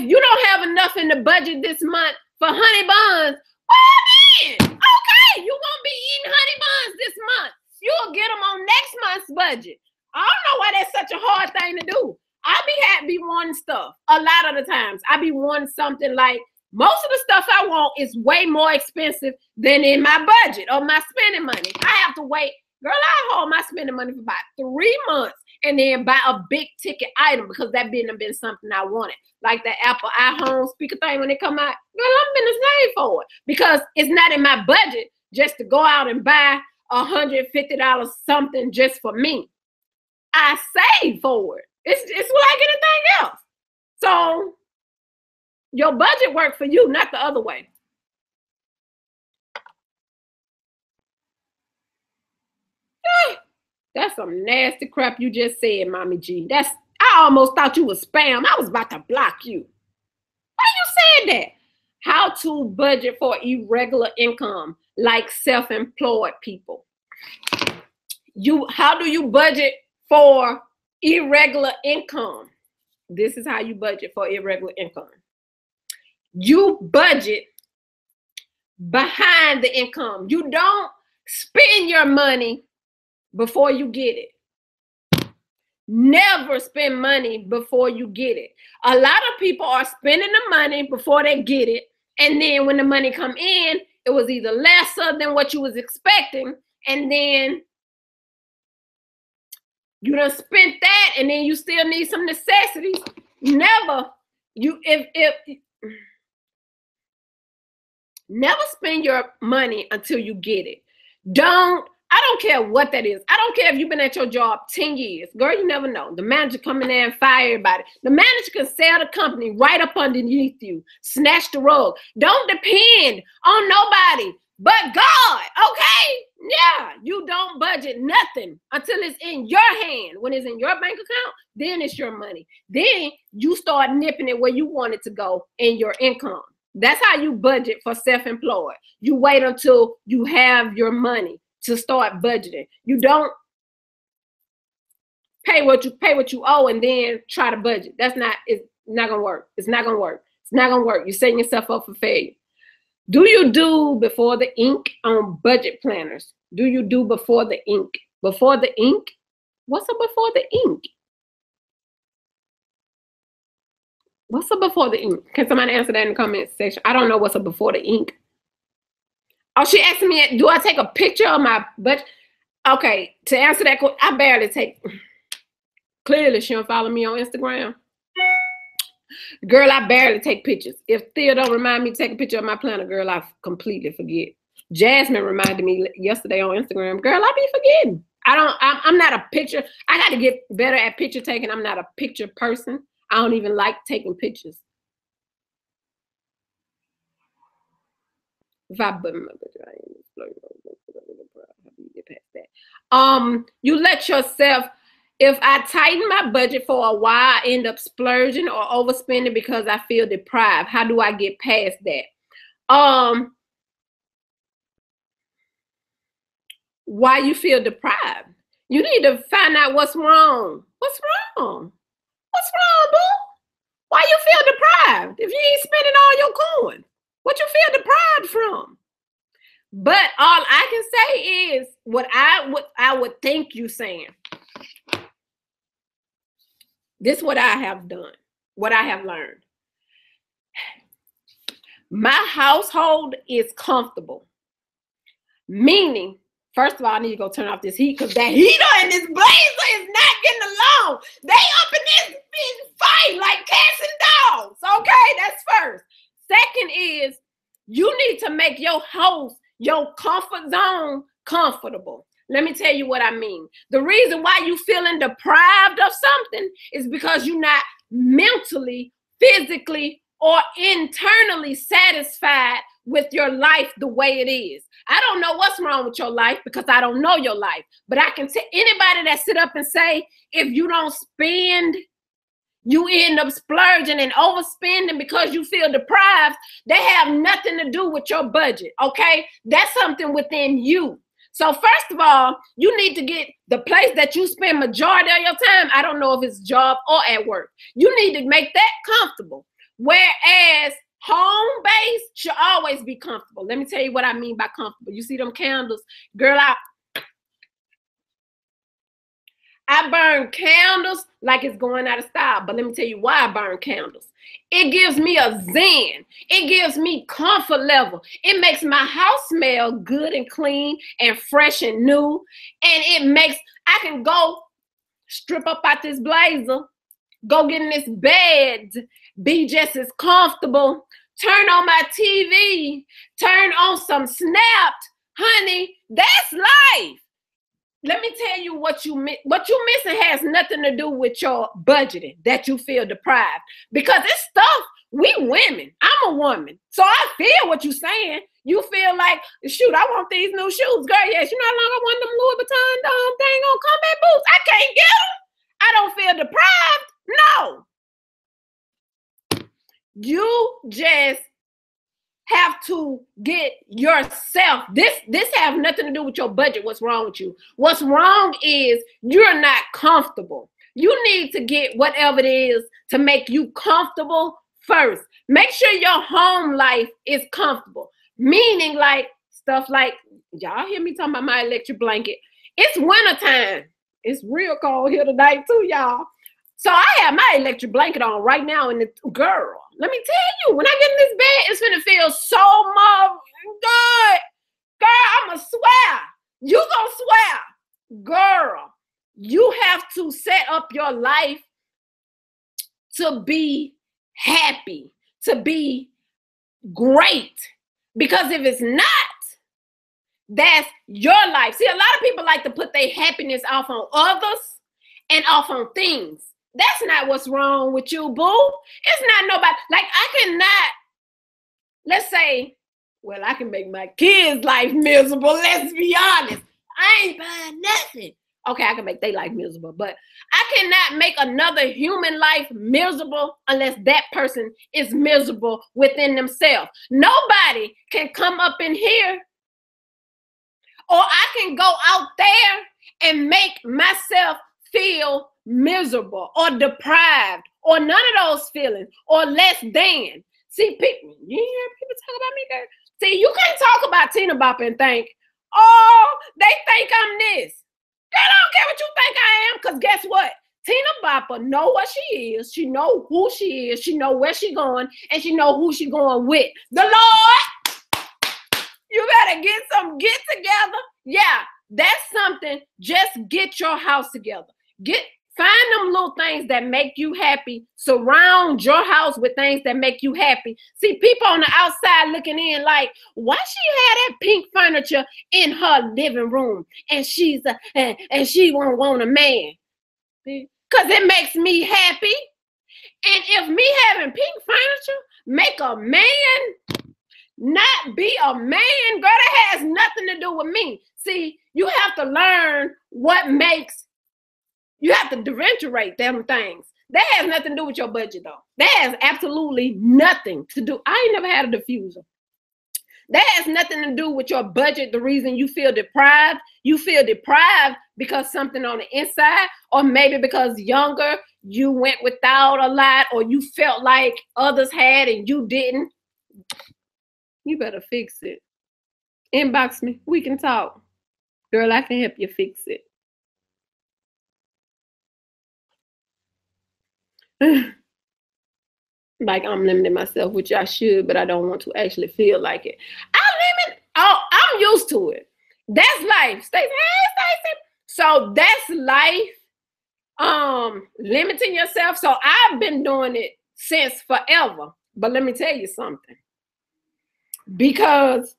you don't have enough in the budget this month for honey buns, well then, okay, you won't be eating honey buns this month. You'll get them on next month's budget. I don't know why that's such a hard thing to do. I be wanting stuff a lot of the times. I be wanting something like, most of the stuff I want is way more expensive than in my budget or my spending money. I have to wait. Girl, I hold my spending money for about 3 months and then buy a big ticket item because that been something I wanted. Like the Apple iHome speaker thing when it come out. Girl, I'm gonna save for it because it's not in my budget just to go out and buy $150 something just for me. I save for it. It's like anything else. So your budget work for you, not the other way. That's some nasty crap you just said, Mommy G. I almost thought you was spam. I was about to block you. Why you said that? How to budget for irregular income, like self-employed people. How do you budget for irregular income? This is how you budget for irregular income. You budget behind the income. You don't spend your money before you get it. Never spend money before you get it. A lot of people are spending the money before they get it, and then when the money come in, it was either lesser than what you was expecting, and then You done spent that, and then you still need some necessities. Never never spend your money until you get it. I don't care what that is. I don't care if you've been at your job 10 years. Girl, you never know. The manager come in there and fire everybody. The manager can sell the company right up underneath you. Snatch the rug. Don't depend on nobody but God, okay? Yeah, you don't budget nothing until it's in your hand. When it's in your bank account, then it's your money. Then you start nipping it where you want it to go in your income. That's how you budget for self-employed. You wait until you have your money to start budgeting. You don't pay what you owe and then try to budget. It's not gonna work. It's not gonna work. It's not gonna work. You're setting yourself up for failure. Do you do before the ink on budget planners? Do you do before the ink? Before the ink? What's up before the ink? What's up before the ink? Can somebody answer that in the comment section? I don't know what's up before the ink. Oh, she asked me, do I take a picture of my budget? Okay, to answer that, I barely take. Clearly, she don't follow me on Instagram. Girl, I barely take pictures. If Thea don't remind me to take a picture of my planner, girl, I completely forget. Jasmine reminded me yesterday on Instagram. Girl, I be forgetting. I'm not a picture. I got to get better at picture taking. I'm not a picture person. I don't even like taking pictures. If I put my picture, you let yourself. If I tighten my budget for a while, I end up splurging or overspending because I feel deprived. How do I get past that? Why you feel deprived? You need to find out what's wrong. What's wrong? What's wrong, boo? Why you feel deprived if you ain't spending all your coins? What you feel deprived from? But all I can say is what I would think you saying. This is what I have done, what I have learned. My household is comfortable. Meaning, first of all, I need to go turn off this heat because that heater and this blazer is not getting along. They up in this fight like cats and dogs. Okay, that's first. Second is you need to make your house, your comfort zone, comfortable. Let me tell you what I mean. The reason why you feeling deprived of something is because you're not mentally, physically, or internally satisfied with your life the way it is. I don't know what's wrong with your life because I don't know your life. But I can tell anybody that sit up and say, if you don't spend, you end up splurging and overspending because you feel deprived. They have nothing to do with your budget, okay? That's something within you. So first of all, you need to get the place that you spend majority of your time. I don't know if it's job or at work. You need to make that comfortable. Whereas home base should always be comfortable. Let me tell you what I mean by comfortable. You see them candles? Girl, I burn candles like it's going out of style. But let me tell you why I burn candles. It gives me a zen. It gives me comfort level. It makes my house smell good and clean and fresh and new. And I can go strip up out this blazer, go get in this bed, be just as comfortable, turn on my TV, turn on some Snapped. Honey, that's life. Let me tell you what you missing has nothing to do with your budgeting that you feel deprived. Because it's stuff, we women, I'm a woman. So I feel what you're saying. You feel like, shoot, I want these new shoes. Girl, yes, you know how long I want them Louis Vuitton thing on combat boots. I can't get them. I don't feel deprived. No. You just have to get yourself. This have nothing to do with your budget. What's wrong with you? What's wrong is you're not comfortable. You need to get whatever it is to make you comfortable first. Make sure your home life is comfortable. Meaning like stuff like, y'all hear me talking about my electric blanket. It's wintertime. It's real cold here tonight too, y'all. So I have my electric blanket on right now, and girl, let me tell you, when I get in this bed, it's gonna feel so much good. Girl, I'ma swear. You gonna swear. Girl, You have to set up your life to be happy, to be great. Because if it's not, that's your life. See, a lot of people like to put their happiness off on others and off on things. That's not what's wrong with you, boo. It's not nobody. Like, I cannot, let's say, well, I can make my kids' life miserable. Let's be honest. I ain't buying nothing. Okay, I can make their life miserable, but I cannot make another human life miserable unless that person is miserable within themselves. Nobody can come up in here, or I can go out there and make myself feel miserable or deprived or none of those feelings or less than. See, people, you hear people talk about me, girl? See, you can't talk about Tina Bopper and think, oh, they think I'm this. Girl, I don't care what you think I am, because guess what? Tina Bopper know what she is. She know who she is. She know where she going, and she know who she going with. The Lord. You better get together. Yeah, that's something. Just get your house together. Find them little things that make you happy. Surround your house with things that make you happy. See, people on the outside looking in like, why she had that pink furniture in her living room and she won't want a man? Because it makes me happy. And if me having pink furniture make a man not be a man, girl, that has nothing to do with me. See, you have to learn what makes. You have to differentiate them things. That has nothing to do with your budget, though. That has absolutely nothing to do. I ain't never had a diffuser. That has nothing to do with your budget. The reason you feel deprived because something on the inside, or maybe because younger, you went without a lot, or you felt like others had and you didn't. You better fix it. Inbox me. We can talk. Girl, I can help you fix it. Like I'm limiting myself, which I should, but I don't want to actually feel like it. I'm used to it. That's life. Stacey, hey, Stacey. So that's life. Limiting yourself. So I've been doing it since forever. But let me tell you something. Because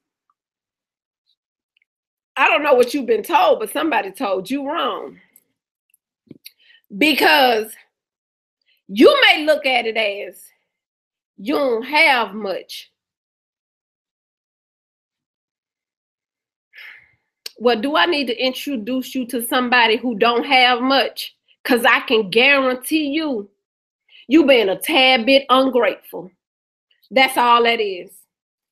I don't know what you've been told, but somebody told you wrong. Because you may look at it as you don't have much. Well, do I need to introduce you to somebody who don't have much? Because I can guarantee you being a tad bit ungrateful. That's all that is.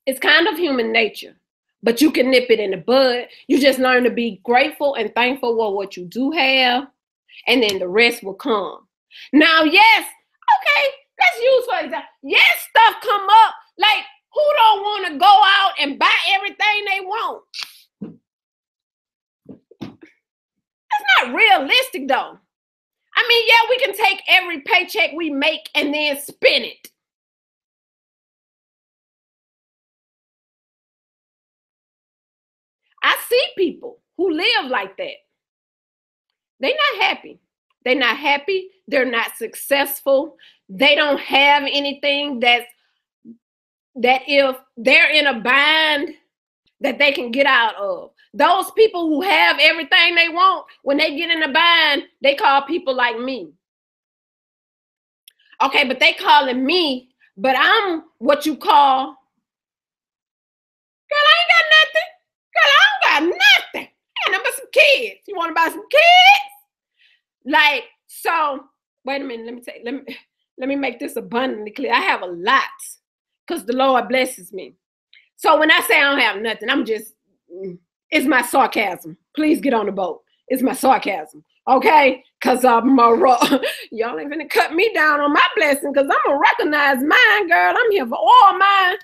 It's kind of human nature, but you can nip it in the bud. You just learn to be grateful and thankful for what you do have, and then the rest will come. Now, yes, okay, let's use for example. Yes, stuff come up. Like, who don't want to go out and buy everything they want? That's not realistic, though. I mean, yeah, we can take every paycheck we make and then spend it. I see people who live like that. They're not happy. They're not happy. They're not successful. They don't have anything that if they're in a bind that they can get out of. Those people who have everything they want, when they get in a bind, they call people like me. Okay, but they calling me, but I'm what you call, girl, I ain't got nothing. Girl, I don't got nothing. I got nothing but some kids. You want to buy some kids? Like, so, wait a minute. Let me make this abundantly clear. I have a lot because the Lord blesses me. So when I say I don't have nothing, it's my sarcasm. Please get on the boat. It's my sarcasm. Okay? Because y'all ain't gonna cut me down on my blessing because I'm gonna recognize mine, girl. I'm here for all mine.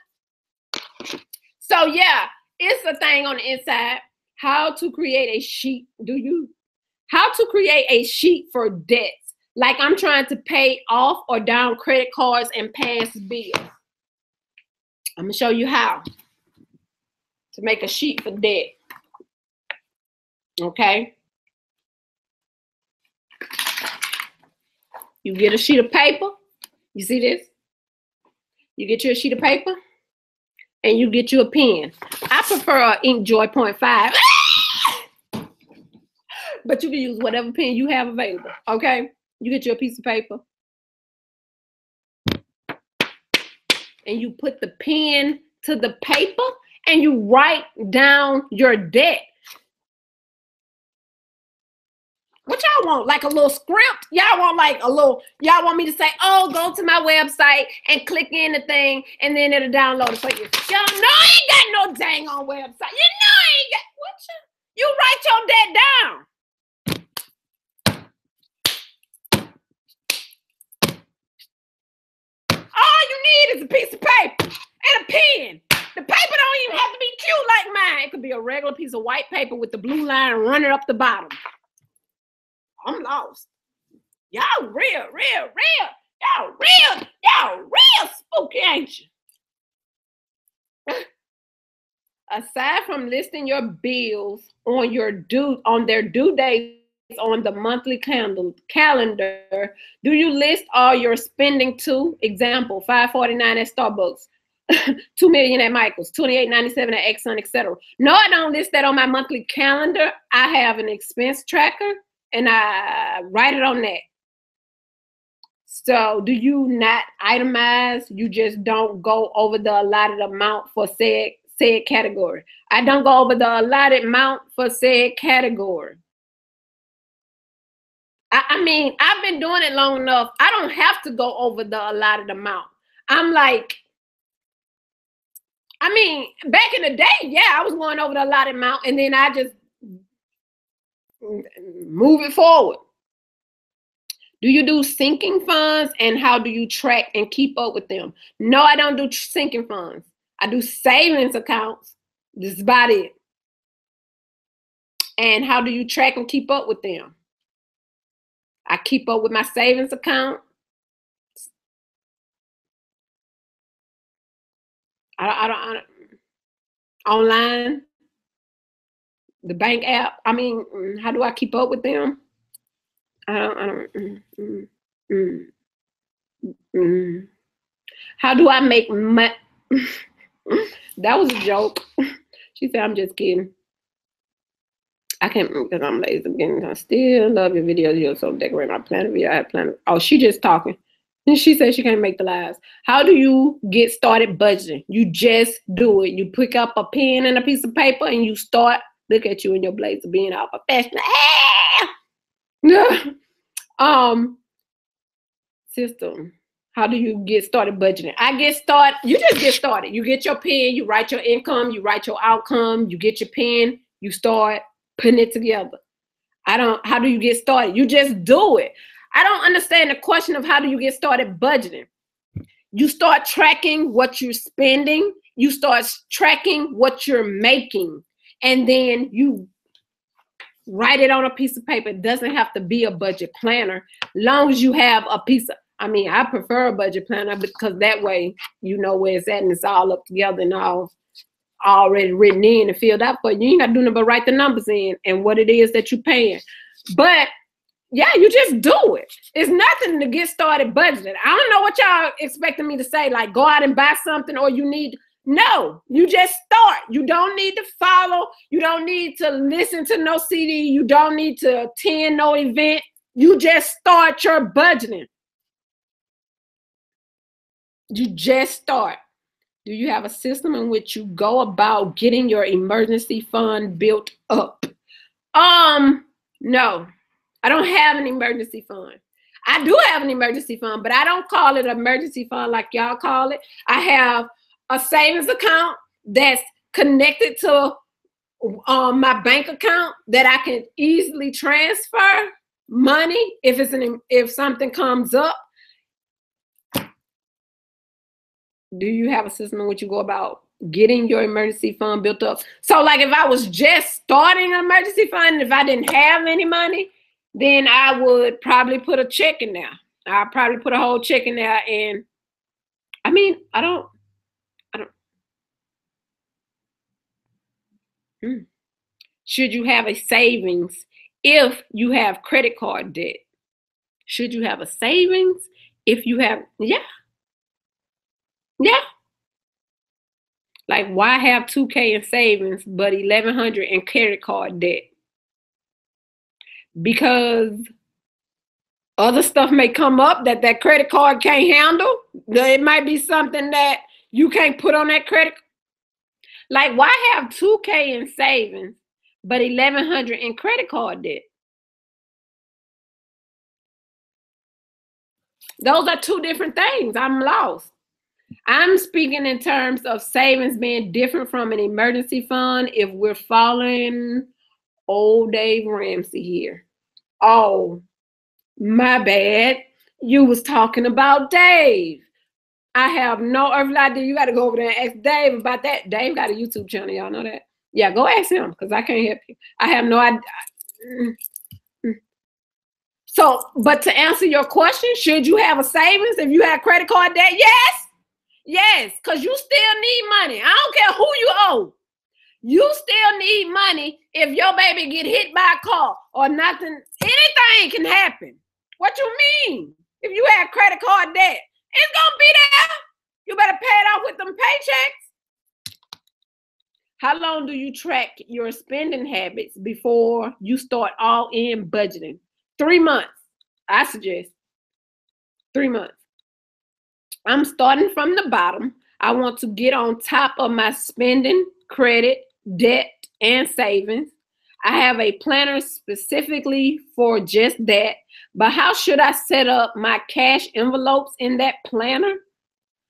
So yeah, it's a thing on the inside. How to create a sheet. How to create a sheet for debts. Like I'm trying to pay off or down credit cards and past bills. I'm gonna show you how to make a sheet for debt. Okay. You get a sheet of paper. You see this? You get you a sheet of paper and you get you a pen. I prefer an Inkjoy .5, but you can use whatever pen you have available, okay? You get you a piece of paper and you put the pen to the paper and you write down your debt. What y'all want? Like a little script? Y'all want like a little, y'all want me to say, oh, go to my website and click in the thing and then it'll download it for you. Y'all know I ain't got no dang on website. You know I ain't got, what you write your debt down. All you need is a piece of paper and a pen. The paper don't even have to be cute like mine. It could be a regular piece of white paper with the blue line running up the bottom. I'm lost. Y'all real. Y'all real spooky, ain't you? Aside from listing your bills on their due dates on the monthly calendar, do you list all your spending too? Example, $5.49 at Starbucks, $2 million at Michael's, $28.97 at Exxon, etc. No, I don't list that on my monthly calendar. I have an expense tracker and I write it on that. So do you not itemize? You just don't go over the allotted amount for said category. I don't go over the allotted amount for said category. I mean, I've been doing it long enough. I don't have to go over the allotted amount. I'm like, I mean, back in the day, yeah, I was going over the allotted amount and then I just move it forward. Do you do sinking funds and how do you track and keep up with them? No, I don't do sinking funds. I do savings accounts. This is about it. And how do you track and keep up with them? I keep up with my savings account. I don't online, the bank app. I mean, how do I keep up with them? How do I make money? That was a joke. She said, I'm just kidding. I can't because I'm lazy again. I still love your videos. You're so decorating. I plan a video. I have planned. Oh, she just talking. And she said she can't make the lives. How do you get started budgeting? You just do it. You pick up a pen and a piece of paper and you start. Look at you in your blazer being all professional. System. How do you get started budgeting? You just get started. You get your pen, you write your income, you write your outcome, you get your pen, you start putting it together. How do you get started? You just do it. I don't understand the question of how do you get started budgeting. You start tracking what you're spending. You start tracking what you're making. And then you write it on a piece of paper. It doesn't have to be a budget planner. Long as you have a piece of, I prefer a budget planner because that way you know where it's at and it's all up together and all already written in and filled out for you. You ain't got to do nothing but write the numbers in and what it is that you're paying. But yeah, you just do it. It's nothing to get started budgeting. I don't know what y'all expecting me to say, like go out and buy something or you need. No, you just start. You don't need to follow. You don't need to listen to no CD. You don't need to attend no event. You just start your budgeting. You just start. Do you have a system in which you go about getting your emergency fund built up? No, I don't have an emergency fund. I do have an emergency fund, but I don't call it an emergency fund like y'all call it. I have a savings account that's connected to my bank account that I can easily transfer money if something comes up. Do you have a system in which you go about getting your emergency fund built up? So like if I was just starting an emergency fund, if I didn't have any money, then I would probably put a check in there. I'll probably put a whole check in there. And I don't. Should you have a savings if you have credit card debt? Should you have a savings? If you have, yeah. Like, why have 2K in savings but 1,100 in credit card debt? Because other stuff may come up that credit card can't handle. It might be something that you can't put on that credit. Like, why have 2K in savings but 1,100 in credit card debt? Those are two different things. I'm lost. I'm speaking in terms of savings being different from an emergency fund if we're following old Dave Ramsey here. Oh, my bad. You was talking about Dave. I have no earthly idea. You got to go over there and ask Dave about that. Dave got a YouTube channel. Y'all know that? Yeah, go ask him because I can't help you. I have no idea. So, but to answer your question, should you have a savings if you have credit card debt? Yes. Yes, because you still need money. I don't care who you owe. You still need money if your baby get hit by a car or nothing. Anything can happen. What you mean? If you have credit card debt, it's going to be there. You better pay it off with them paychecks. How long do you track your spending habits before you start all in budgeting? 3 months. I suggest 3 months. I'm starting from the bottom. I want to get on top of my spending, credit, debt, and savings. I have a planner specifically for just that. But how should I set up my cash envelopes in that planner?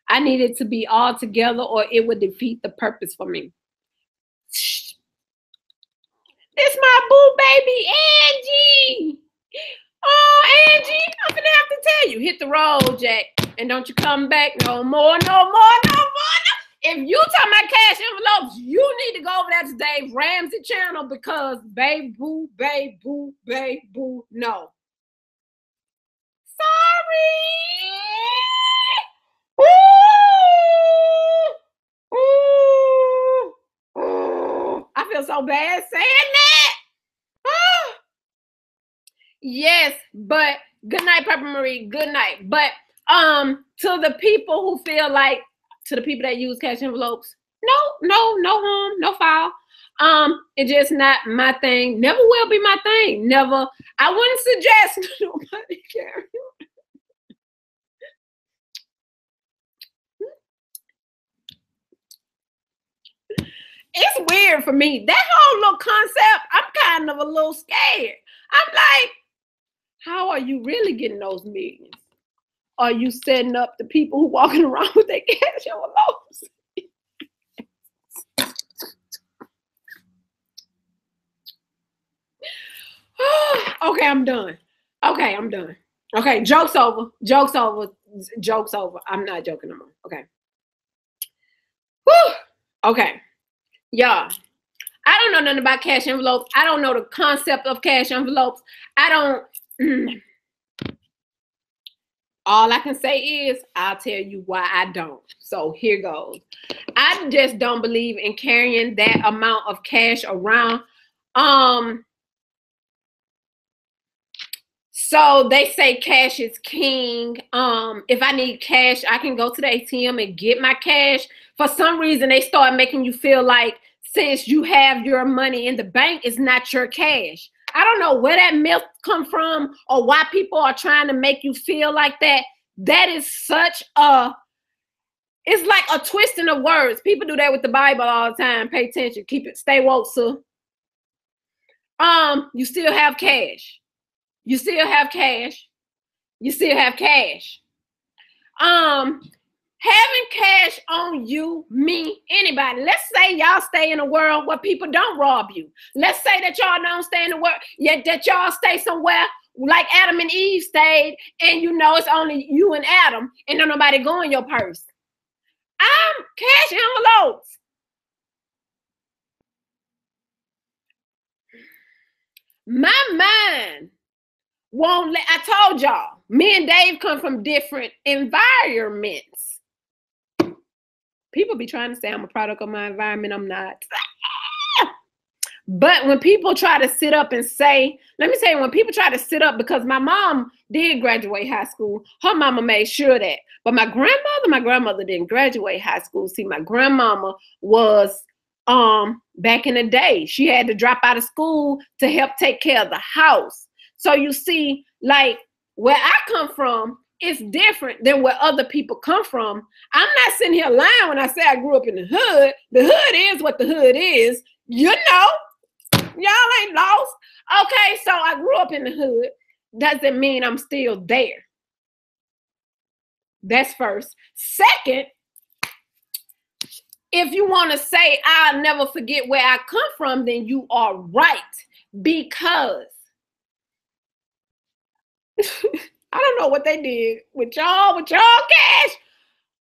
I need it to be all together or it would defeat the purpose for me. This my boo baby, Angie. Oh, Angie, I'm gonna have to tell you, hit the road, Jack. And don't you come back no more. If you talking about cash envelopes, you need to go over there to Dave Ramsey channel because babe boo, no. Sorry. I feel so bad saying that. Yes, but good night, Pepper Marie. Good night. But to the people who feel like, to the people that use cash envelopes, no harm, no foul. It's just not my thing. Never will be my thing. Never. I wouldn't suggest nobody carry. It's weird for me. That whole little concept, I'm kind of a little scared. I'm like, how are you really getting those millions? Are you setting up the people who walking around with their cash envelopes? Okay, I'm done. Okay, joke's over. I'm not joking no more. Okay. Whew. Okay. Y'all, I don't know nothing about cash envelopes. I don't know the concept of cash envelopes. I don't. All I can say is I'll tell you why I don't. So here goes. I just don't believe in carrying that amount of cash around. So they say cash is king. If I need cash, I can go to the ATM and get my cash. For some reason, they start making you feel like since you have your money in the bank, it's not your cash. I don't know where that myth come from or why people are trying to make you feel like that. That is such a, it's like a twisting of words. People do that with the Bible all the time. Pay attention. Keep it, stay woke, sir. You still have cash. You still have cash. You still have cash. Having cash on you, me, anybody. Let's say y'all stay in a world where people don't rob you. Let's say that y'all don't stay in the world, yet that y'all stay somewhere like Adam and Eve stayed, and you know it's only you and Adam, and don't nobody go in your purse. I'm cash envelopes. My mind won't let, I told y'all, me and Dave come from different environments. People be trying to say I'm a product of my environment. I'm not. But when people try to sit up and say, let me say, when people try to sit up, because my mom did graduate high school, her mama made sure that. But my grandmother didn't graduate high school. See, my grandmama was back in the day, she had to drop out of school to help take care of the house. So you see, like where I come from, it's different than where other people come from. I'm not sitting here lying when I say I grew up in the hood. The hood is what the hood is. You know, y'all ain't lost. Okay, so I grew up in the hood. Doesn't mean I'm still there. That's first. Second, if you want to say I'll never forget where I come from, then you are right. Because I don't know what they did with y'all cash.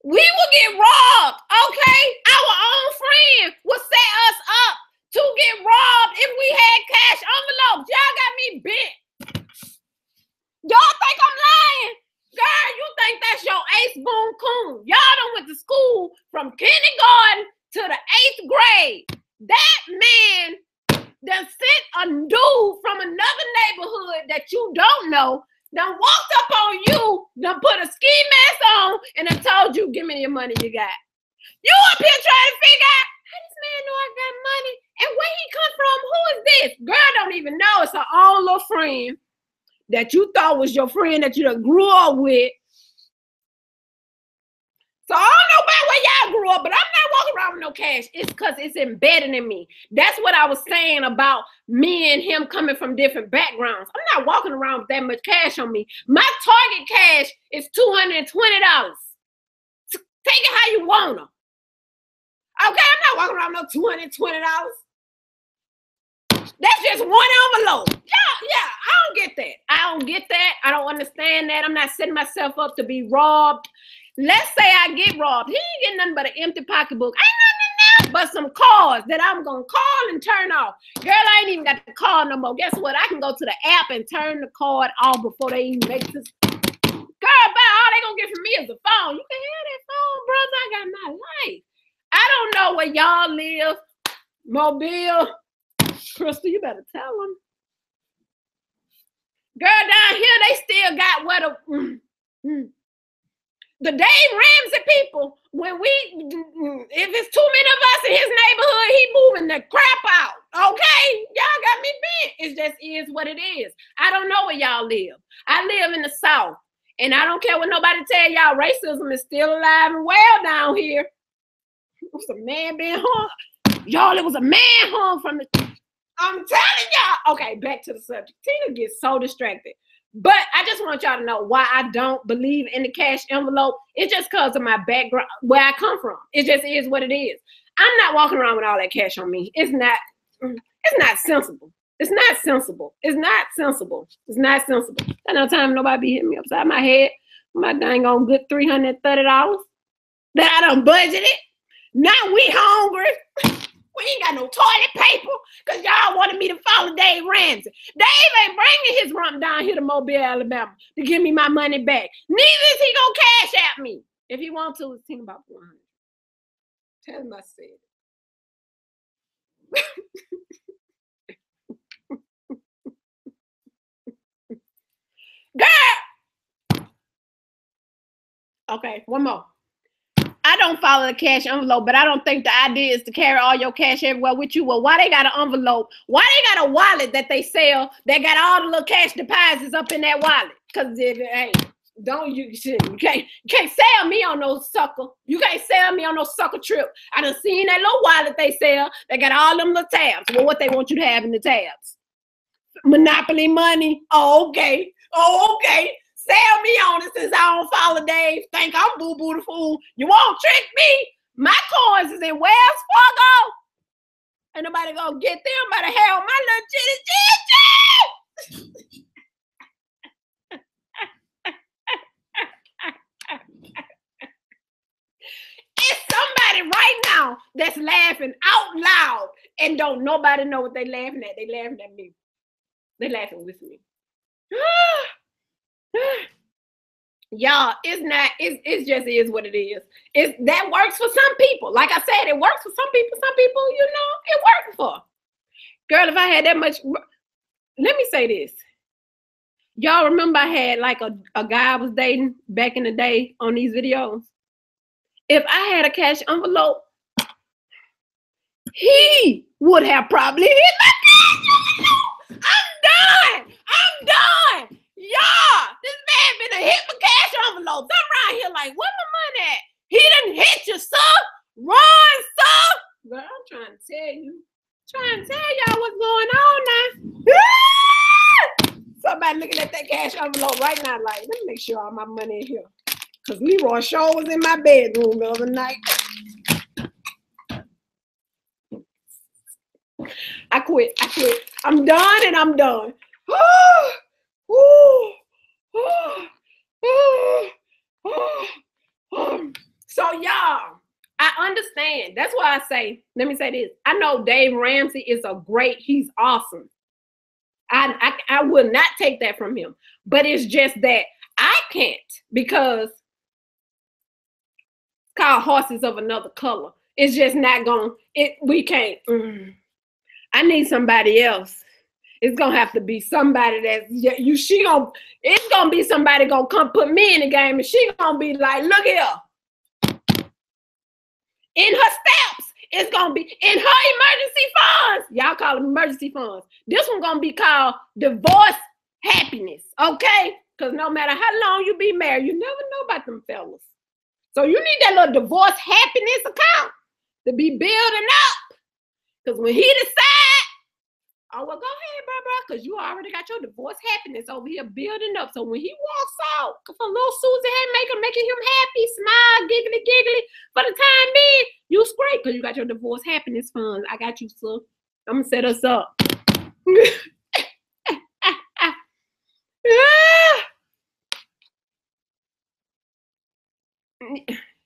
We will get robbed, okay? Our own friend will set us up to get robbed if we had cash envelopes. Y'all got me bent. Y'all think I'm lying? Girl, you think that's your ace boon coon. Y'all done went to school from kindergarten to the 8th grade. That man done sent a dude from another neighborhood that you don't know, done walked up on you, done put a ski mask on, and done told you, give me your money you got. You up here trying to figure out, how this man know I got money? And where he come from? Who is this? Girl don't even know. It's her own little friend that you thought was your friend that you done grew up with. So I don't know about where y'all grew up, but I'm not walking around with no cash. It's because it's embedded in me. That's what I was saying about me and him coming from different backgrounds. I'm not walking around with that much cash on me. My target cash is $220. Take it how you want to. Okay, I'm not walking around with no $220. That's just one envelope. Yeah, I don't get that. I don't get that. I don't understand that. I'm not setting myself up to be robbed. Let's say I get robbed. He ain't getting nothing but an empty pocketbook. Ain't nothing in there but some cards that I'm going to call and turn off. Girl, I ain't even got the card no more. Guess what? I can go to the app and turn the card off before they even make this. Girl, all they going to get from me is a phone. You can have that phone, brother. I got my life. I don't know where y'all live. Mobile. Crystal, you better tell them. Girl, down here, they still got what the Dave Ramsey people, when if it's too many of us in his neighborhood, he moving the crap out, okay? Y'all got me bent. It just is what it is. I don't know where y'all live. I live in the South, and I don't care what nobody tell y'all. Racism is still alive and well down here. It was a man being hung. Y'all, it was a man hung from the... I'm telling y'all. Okay, back to the subject. Tina gets so distracted. But I just want y'all to know why I don't believe in the cash envelope. It's just because of my background, where I come from. It just is what it is. I'm not walking around with all that cash on me. It's not sensible. It's not sensible. It's not sensible. It's not sensible. At no time nobody be hitting me upside my head. My dang on good $330 that I done budgeted. Now we hungry. We ain't got no toilet paper because y'all wanted me to follow Dave Ramsey. Dave ain't bringing his rump down here to Mobile, Alabama to give me my money back. Neither is he going to cash at me. If he wants to, it's about 400. Tell him I said. Girl! Okay, one more. I don't follow the cash envelope, but I don't think the idea is to carry all your cash everywhere with you. Well, why they got an envelope? Why they got a wallet that they sell that got all the little cash deposits up in that wallet? Because hey, you can't sell me on no sucker. You can't sell me on no sucker trip. I done seen that little wallet they sell that got all them little tabs. Well, what they want you to have in the tabs? Monopoly money. Oh, okay. Sell me on it since I don't follow Dave. Think I'm boo-boo the fool. You won't trick me. My coins is in Wells Fargo. Ain't nobody gonna get them by the hell my little chitty. It's somebody right now that's laughing out loud and don't nobody know what they laughing at. They laughing at me. They laughing with me. Y'all, it just is what it is. That works for some people. Like I said, it works for some people. Some people, it works for. Girl, if I had that much, let me say this. Y'all remember I had like a guy I was dating back in the day on these videos? If I had a cash envelope, he would have probably hit my cash envelope. I'm done. Y'all, this man been a hit my cash envelopes. I'm around here like, where my money at? He done hit you, sir. Run, sir. Girl, I'm trying to tell you. Trying to tell y'all what's going on now. Somebody looking at that cash envelope right now like, let me make sure all my money in here. Because Leroy Shaw was in my bedroom the other night. I quit. I'm done and I'm done. So y'all, I understand. That's why I say, let me say this. I know Dave Ramsey is he's awesome. I will not take that from him. But it's just that I can't, because it's called Horses of Another Color. It's just not we can't. I need somebody else. It's gonna have to be somebody it's gonna be somebody gonna come put me in the game, and she gonna be like, look here. In her steps, it's gonna be in her emergency funds. Y'all call them emergency funds. This one gonna be called divorce happiness, okay? Because no matter how long you be married, you never know about them fellas. So you need that little divorce happiness account to be building up. Because when he decide, oh, well, go ahead, bro, because you already got your divorce happiness over here building up. So when he walks out for little Susie Haymaker, making him happy, smile, giggly, for the time being, you straight because you got your divorce happiness funds. I got you, sir. I'm going to set us up.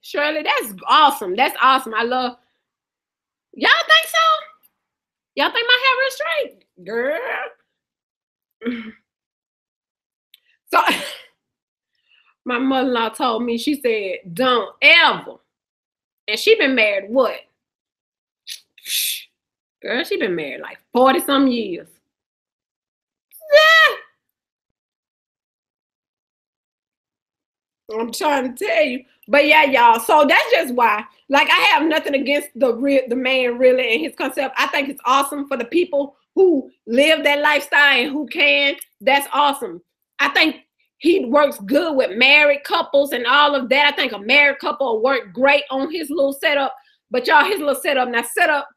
Shirley, that's awesome. That's awesome. I love. Y'all think so? Y'all think my hair is straight? Girl. So my mother-in-law told me, she said, don't ever. And she been married what? Girl, she been married like 40-some years. I'm trying to tell you. But yeah, y'all. So that's just why. Like, I have nothing against the man really and his concept. I think it's awesome for the people who live that lifestyle and who can. That's awesome. I think he works good with married couples and all of that. I think a married couple will work great on his little setup. But y'all, his little setup, not set up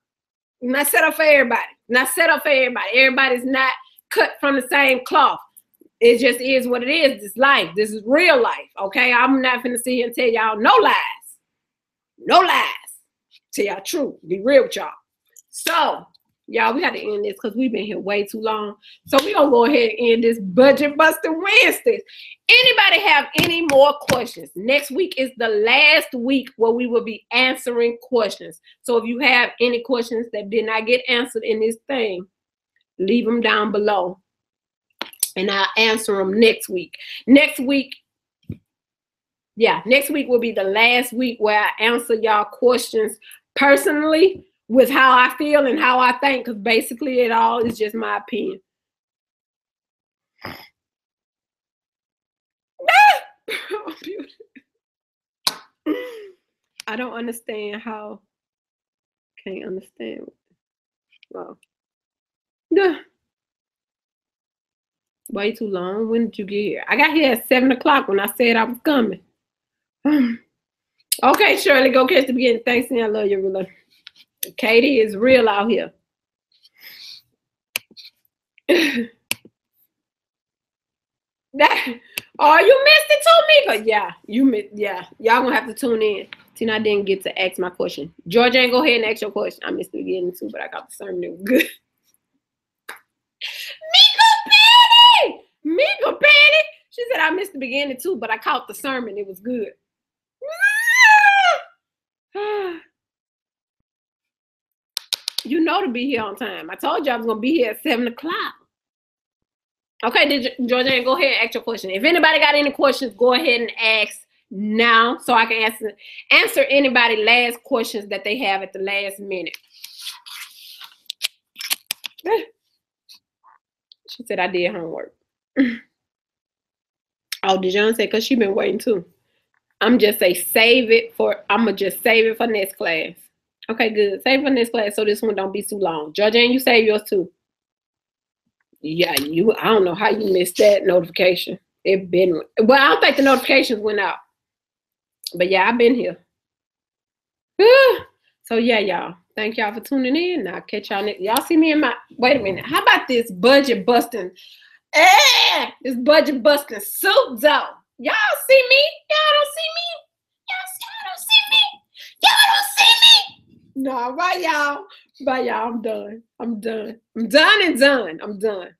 for everybody. Not set up for everybody. Everybody's not cut from the same cloth. It just is what it is. This life. This is real life. Okay. I'm not finna sit here and tell y'all no lies. No lies. Tell y'all truth. Be real with y'all. So, y'all, we got to end this because we've been here way too long. So we're gonna go ahead and end this Budget Buster Wednesdays. Anybody have any more questions? Next week is the last week where we will be answering questions. So if you have any questions that did not get answered in this thing, leave them down below. And I'll answer them next week. Next week will be the last week where I answer y'all questions personally with how I feel and how I think, because basically it all is just my opinion. I don't understand how. Can't understand. Well, yeah. Way too long. When did you get here? I got here at 7 o'clock when I said I was coming. Okay, Shirley, go catch the beginning. Thanks, and I love you, really. Katie is real out here. You missed it too, Mika. Yeah, you missed. Yeah, y'all gonna have to tune in. Tina, I didn't get to ask my question. Georgia, go ahead and ask your question. I missed the beginning too, but I got the sermon. It was good. Mika Petty. She said I missed the beginning too, but I caught the sermon. It was good. You know to be here on time. I told you I was gonna be here at 7 o'clock. Okay, Georgia, go ahead and ask your question. If anybody got any questions, go ahead and ask now so I can answer anybody last questions that they have at the last minute. She said I did homework. Oh, DeJohn said because she been waiting too. I'm just say I'ma just save it for next class. Okay, good. Save it for next class so this one don't be too long. Georgianne, you save yours too. Yeah, I don't know how you missed that notification. I don't think the notifications went out. But yeah, I've been here. So yeah, y'all. Thank y'all for tuning in. I'll catch y'all next. Y'all see me in my wait a minute. How about this budget busting? This budget busting suit though. Y'all see me? Y'all don't see me? Y'all don't see me? Y'all don't see me? No, bye y'all. Bye y'all. I'm done. I'm done. I'm done and done. I'm done.